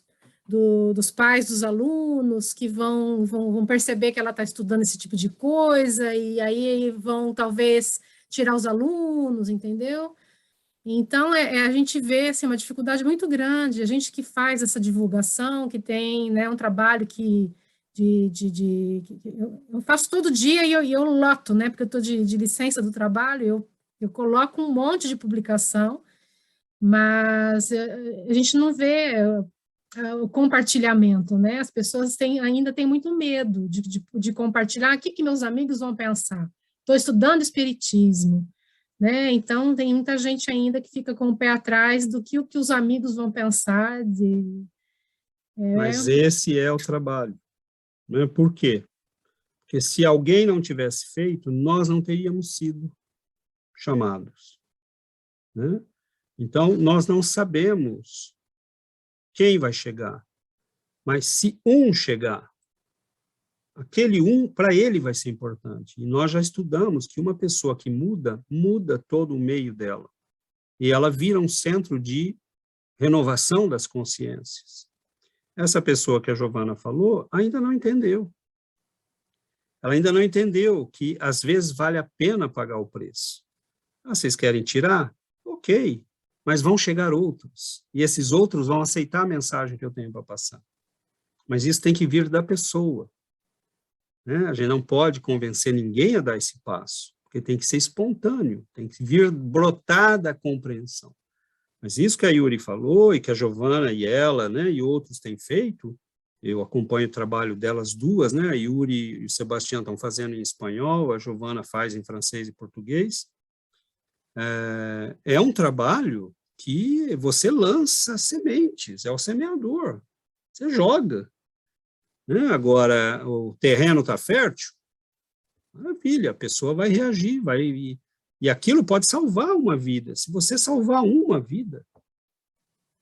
pais dos alunos que vão perceber que ela está estudando esse tipo de coisa, e aí vão talvez tirar os alunos, entendeu? Então, a gente vê assim, uma dificuldade muito grande, a gente que faz essa divulgação, que tem, né, um trabalho que eu faço todo dia e eu loto, né, porque eu estou de licença do trabalho, eu coloco um monte de publicação, mas a gente não vê o compartilhamento, né? As pessoas ainda têm muito medo de compartilhar. O que meus amigos vão pensar? Estou estudando espiritismo, né? Então, tem muita gente ainda que fica com o pé atrás do que os amigos vão pensar. Mas esse é o trabalho. Né? Por quê? Porque se alguém não tivesse feito, nós não teríamos sido chamados. Né? Então, nós não sabemos quem vai chegar, mas se um chegar, aquele um, para ele vai ser importante. E nós já estudamos que uma pessoa que muda todo o meio dela. E ela vira um centro de renovação das consciências. Essa pessoa que a Giovana falou ainda não entendeu. Ela ainda não entendeu que, às vezes, vale a pena pagar o preço. Vocês querem tirar? Ok, mas vão chegar outros. E esses outros vão aceitar a mensagem que eu tenho para passar. Mas isso tem que vir da pessoa. Né? A gente não pode convencer ninguém a dar esse passo, porque tem que ser espontâneo, tem que vir brotar da compreensão. Mas isso que a Yuri falou, e que a Giovana e ela, né, e outros têm feito, eu acompanho o trabalho delas duas, né, a Yuri e o Sebastião estão fazendo em espanhol, a Giovana faz em francês e português. É um trabalho que você lança sementes, é o semeador, você joga. Né? Agora, o terreno está fértil, maravilha, a pessoa vai reagir, e aquilo pode salvar uma vida. Se você salvar uma vida,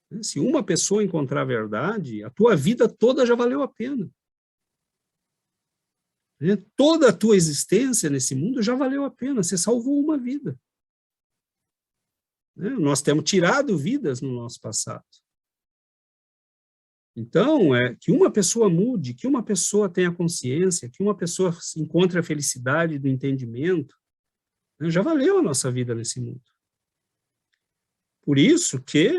né? Se uma pessoa encontrar a verdade, a tua vida toda já valeu a pena. Né? Toda a tua existência nesse mundo já valeu a pena, você salvou uma vida. Né? Nós temos tirado vidas no nosso passado. Então, que uma pessoa mude, que uma pessoa tenha consciência, que uma pessoa encontre a felicidade do entendimento, né? Já valeu a nossa vida nesse mundo. Por isso que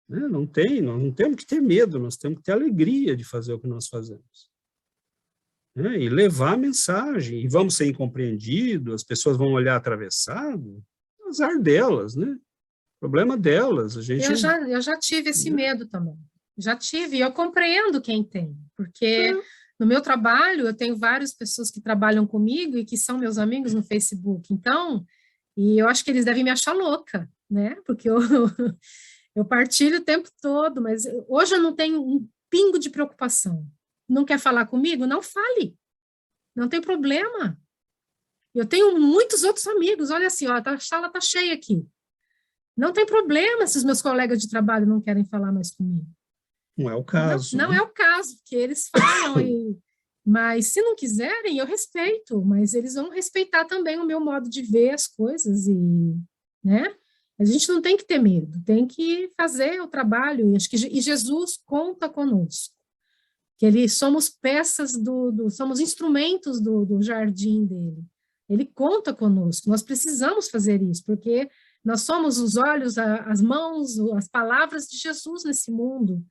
nós não temos que ter medo, nós temos que ter alegria de fazer o que nós fazemos. Né? E levar a mensagem, e vamos ser incompreendidos, as pessoas vão olhar atravessado, azar delas, né? Problema delas. Eu já tive esse medo também. Já tive, e eu compreendo quem tem, porque no meu trabalho eu tenho várias pessoas que trabalham comigo e que são meus amigos no Facebook, então, e eu acho que eles devem me achar louca, né? Porque eu partilho o tempo todo, mas hoje eu não tenho um pingo de preocupação. Não quer falar comigo? Não fale. Não tem problema. Eu tenho muitos outros amigos, olha assim, ó, a sala está cheia aqui. Não tem problema se os meus colegas de trabalho não querem falar mais comigo. Não é o caso. Não é o caso, porque eles falam, mas se não quiserem, eu respeito, mas eles vão respeitar também o meu modo de ver as coisas, né? A gente não tem que ter medo, tem que fazer o trabalho, e Jesus conta conosco, que somos peças somos instrumentos do jardim dele. Ele conta conosco, nós precisamos fazer isso, porque nós somos os olhos, as mãos, as palavras de Jesus nesse mundo.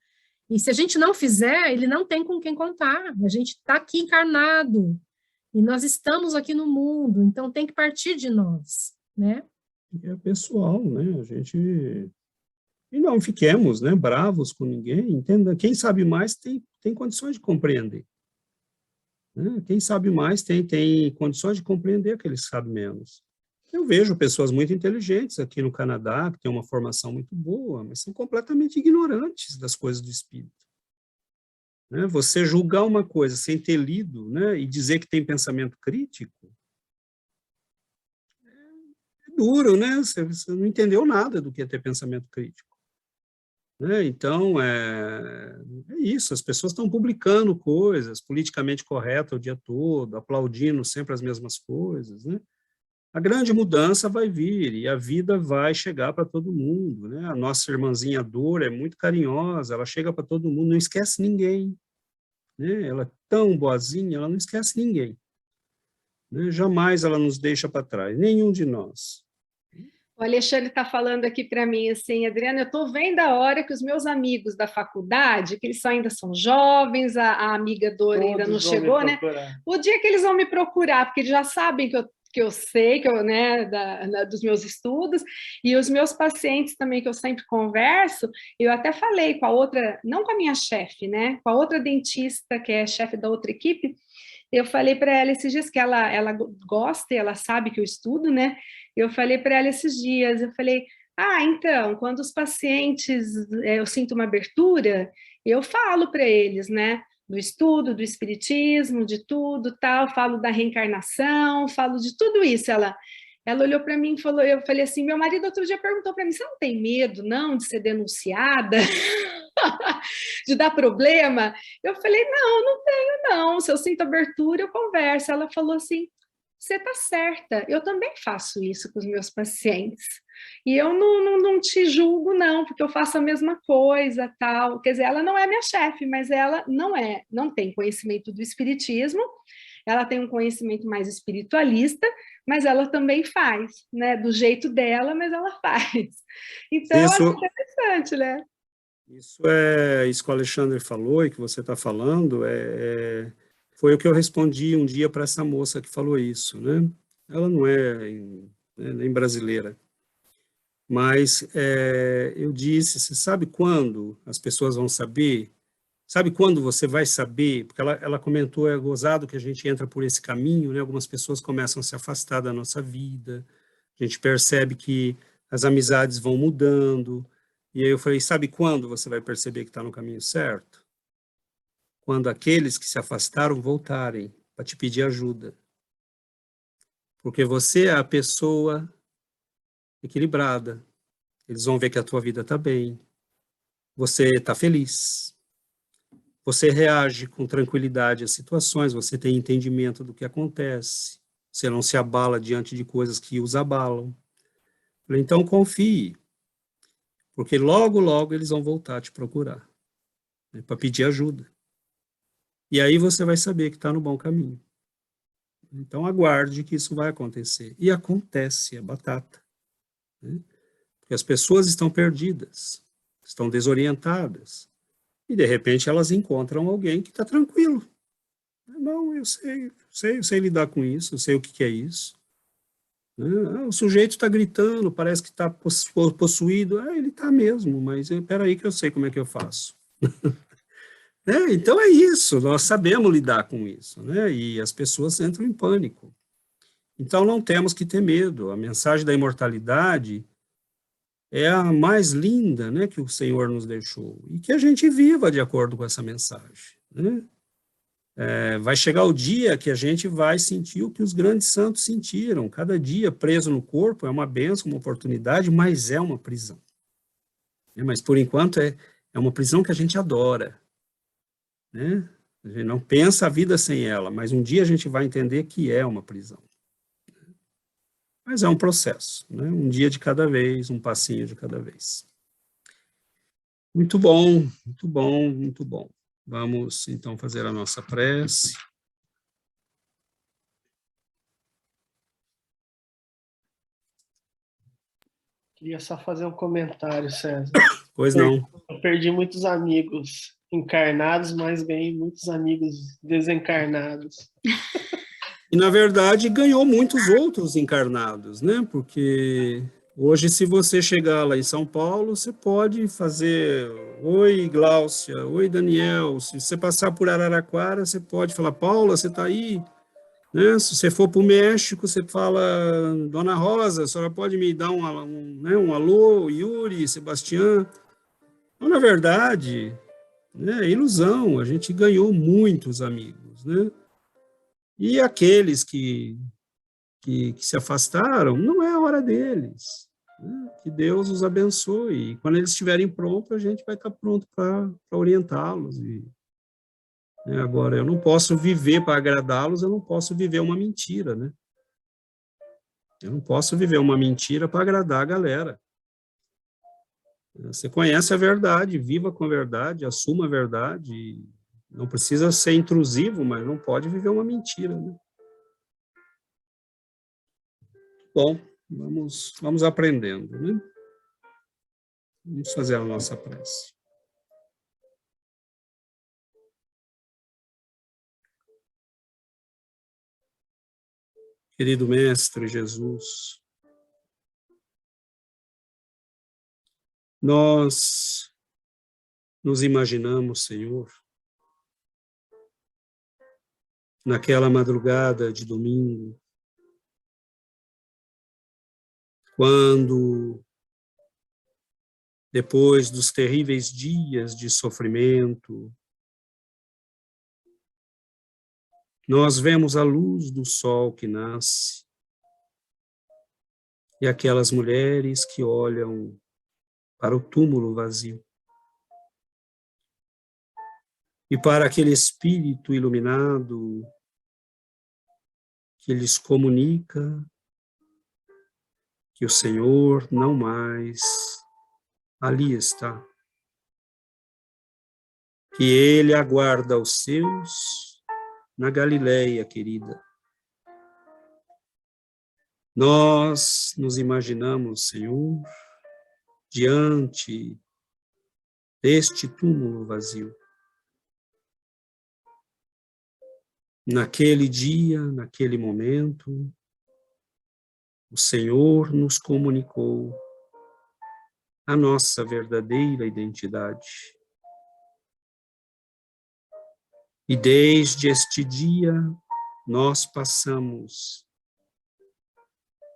E se a gente não fizer, ele não tem com quem contar. A gente está aqui encarnado, e nós estamos aqui no mundo, então tem que partir de nós, né? É pessoal, né? A gente... E não fiquemos, né, bravos com ninguém, entenda, quem sabe mais tem condições de compreender. Né? Quem sabe mais tem condições de compreender aquele que sabe menos. Eu vejo pessoas muito inteligentes aqui no Canadá, que têm uma formação muito boa, mas são completamente ignorantes das coisas do espírito. Né? Você julgar uma coisa sem ter lido, né, e dizer que tem pensamento crítico, é duro, né? Você não entendeu nada do que é ter pensamento crítico. Né? Então, é isso, as pessoas estão publicando coisas politicamente corretas o dia todo, aplaudindo sempre as mesmas coisas, né? A grande mudança vai vir e a vida vai chegar para todo mundo, né? A nossa irmãzinha Dora é muito carinhosa, ela chega para todo mundo, não esquece ninguém, né? Ela é tão boazinha, ela não esquece ninguém, né? Jamais ela nos deixa para trás, nenhum de nós. O Alexandre está falando aqui para mim assim, Adriana, eu estou vendo a hora que os meus amigos da faculdade, que eles ainda são jovens, a amiga Dora Todos ainda não vão chegou, me né? procurar. O dia que eles vão me procurar, porque eles já sabem que eu sei, né, dos meus estudos, e os meus pacientes também, que eu sempre converso, eu até falei com a outra, não com a minha chefe, né, com a outra dentista, que é chefe da outra equipe, eu falei para ela esses dias que ela gosta e ela sabe que eu estudo, né, eu falei para ela esses dias, eu falei, então, quando os pacientes, eu sinto uma abertura, eu falo para eles, né, do estudo, do espiritismo, de tudo, tal, falo da reencarnação, falo de tudo isso. Ela olhou para mim e falou, eu falei assim, meu marido outro dia perguntou para mim, você não tem medo, não, de ser denunciada? De dar problema? Eu falei, não tenho, não, se eu sinto abertura, eu converso. Ela falou assim, você está certa, eu também faço isso com os meus pacientes. E eu não te julgo, não, porque eu faço a mesma coisa, tal. Quer dizer, ela não é minha chefe, mas ela não tem conhecimento do espiritismo, ela tem um conhecimento mais espiritualista, mas ela também faz, né? Do jeito dela, mas ela faz. Então, eu acho interessante, né? Isso que o Alexandre falou e que você está falando, foi o que eu respondi um dia para essa moça que falou isso, né? Ela não é nem brasileira, mas eu disse, você sabe quando as pessoas vão saber? Sabe quando você vai saber? Porque ela comentou, é gozado que a gente entra por esse caminho, né? Algumas pessoas começam a se afastar da nossa vida, a gente percebe que as amizades vão mudando, e aí eu falei, sabe quando você vai perceber que está no caminho certo? Quando aqueles que se afastaram voltarem para te pedir ajuda. Porque você é a pessoa equilibrada. Eles vão ver que a tua vida está bem. Você está feliz. Você reage com tranquilidade às situações, você tem entendimento do que acontece. Você não se abala diante de coisas que os abalam. Então confie. Porque logo, logo eles vão voltar a te procurar, né, para pedir ajuda. E aí você vai saber que está no bom caminho. Então aguarde que isso vai acontecer. E acontece, é batata. Né? Porque as pessoas estão perdidas, estão desorientadas, e de repente elas encontram alguém que está tranquilo. Não, eu sei lidar com isso, eu sei o que é isso. O sujeito está gritando, parece que está possuído. Ele está mesmo, mas espera aí que eu sei como é que eu faço. Então é isso, nós sabemos lidar com isso, né? E as pessoas entram em pânico. Então não temos que ter medo. A mensagem da imortalidade é a mais linda, né, que o Senhor nos deixou, e que a gente viva de acordo com essa mensagem, né? Vai chegar o dia que a gente vai sentir o que os grandes santos sentiram. Cada dia preso no corpo é uma bênção, uma oportunidade, mas é uma prisão. Mas, por enquanto, é uma prisão que a gente adora, né? A gente não pensa a vida sem ela, mas um dia a gente vai entender que é uma prisão. Mas é um processo, né? Um dia de cada vez, um passinho de cada vez. Muito bom, muito bom, muito bom. Vamos, então, fazer a nossa prece. Queria só fazer um comentário, César. Pois não. Eu perdi muitos amigos encarnados, mas ganhei muitos amigos desencarnados. E, na verdade, ganhou muitos outros encarnados, né? Porque hoje, se você chegar lá em São Paulo, você pode fazer: oi, Gláucia, oi, Daniel. Se você passar por Araraquara, você pode falar: Paula, você está aí? Né? Se você for para o México, você fala: Dona Rosa, a senhora pode me dar um alô, Yuri, Sebastião? Então, na verdade, né, é ilusão, a gente ganhou muitos amigos, né? E aqueles que se afastaram, não é a hora deles. Né? Que Deus os abençoe. E quando eles estiverem prontos, a gente vai estar pronto para orientá-los. Agora, eu não posso viver para agradá-los, eu não posso viver uma mentira, né? Eu não posso viver uma mentira para agradar a galera. Você conhece a verdade, viva com a verdade, assuma a verdade. Não precisa ser intrusivo, mas não pode viver uma mentira, né? Bom, vamos aprendendo, né? Vamos fazer a nossa prece. Querido Mestre Jesus, nós nos imaginamos, Senhor, naquela madrugada de domingo, quando, depois dos terríveis dias de sofrimento, nós vemos a luz do sol que nasce e aquelas mulheres que olham para o túmulo vazio. E para aquele espírito iluminado que lhes comunica que o Senhor não mais ali está. Que Ele aguarda os seus na Galileia, querida. Nós nos imaginamos, Senhor, diante deste túmulo vazio. Naquele dia, naquele momento, o Senhor nos comunicou a nossa verdadeira identidade. E desde este dia, nós passamos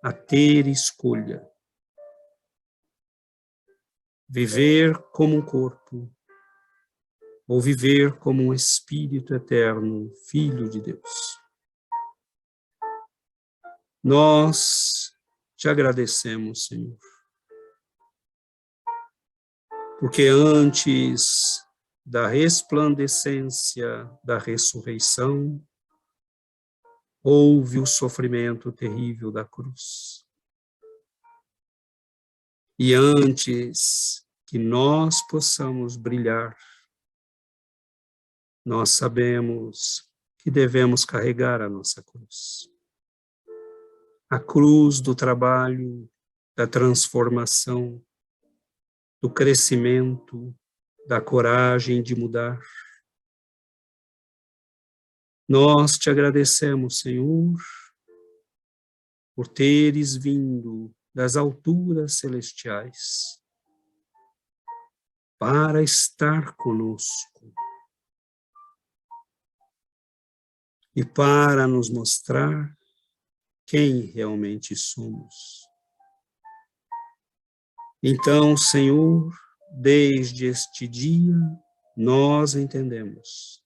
a ter escolha. Viver como um corpo, ou viver como um Espírito eterno, Filho de Deus. Nós te agradecemos, Senhor, porque antes da resplandecência da ressurreição, houve o sofrimento terrível da cruz. E antes que nós possamos brilhar, nós sabemos que devemos carregar a nossa cruz. A cruz do trabalho, da transformação, do crescimento, da coragem de mudar. Nós te agradecemos, Senhor, por teres vindo das alturas celestiais para estar conosco e para nos mostrar quem realmente somos. Então, Senhor, desde este dia, nós entendemos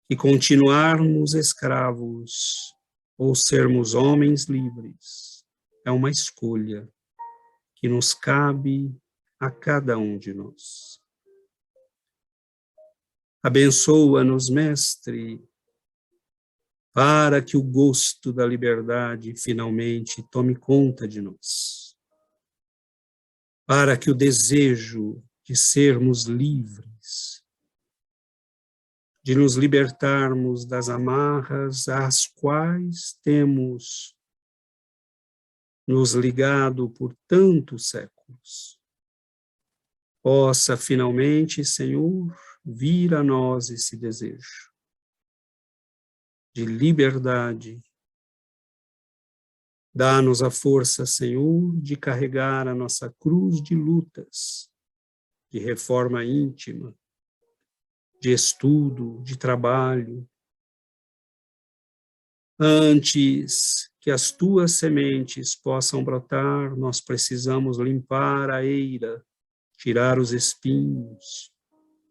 que continuarmos escravos ou sermos homens livres é uma escolha que nos cabe a cada um de nós. Abençoa-nos, Mestre, para que o gosto da liberdade finalmente tome conta de nós, para que o desejo de sermos livres, de nos libertarmos das amarras às quais temos nos ligado por tantos séculos, possa finalmente, Senhor, vir a nós esse desejo de liberdade. Dá-nos a força, Senhor, de carregar a nossa cruz de lutas, de reforma íntima, de estudo, de trabalho. Antes que as tuas sementes possam brotar, nós precisamos limpar a eira, tirar os espinhos,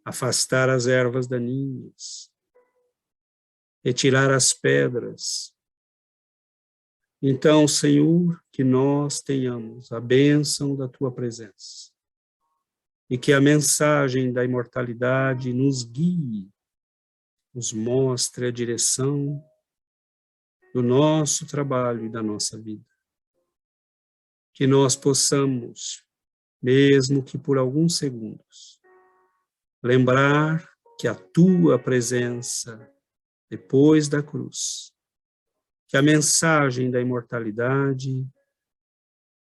afastar as ervas daninhas, retirar as pedras. Então, Senhor, que nós tenhamos a bênção da tua presença e que a mensagem da imortalidade nos guie, nos mostre a direção do nosso trabalho e da nossa vida. Que nós possamos, mesmo que por alguns segundos, lembrar que a tua presença depois da cruz, que a mensagem da imortalidade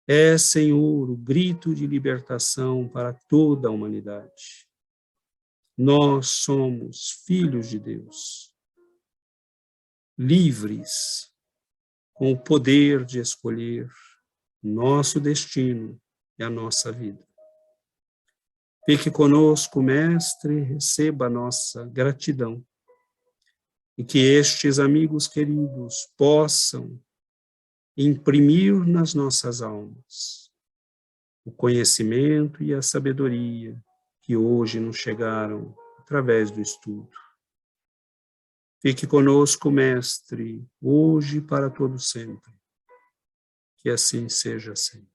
é, Senhor, o grito de libertação para toda a humanidade. Nós somos filhos de Deus, livres, com o poder de escolher nosso destino e a nossa vida. Fique conosco, Mestre, receba a nossa gratidão e que estes amigos queridos possam imprimir nas nossas almas o conhecimento e a sabedoria que hoje nos chegaram através do estudo. Fique conosco, Mestre, hoje e para todo sempre. Que assim seja sempre.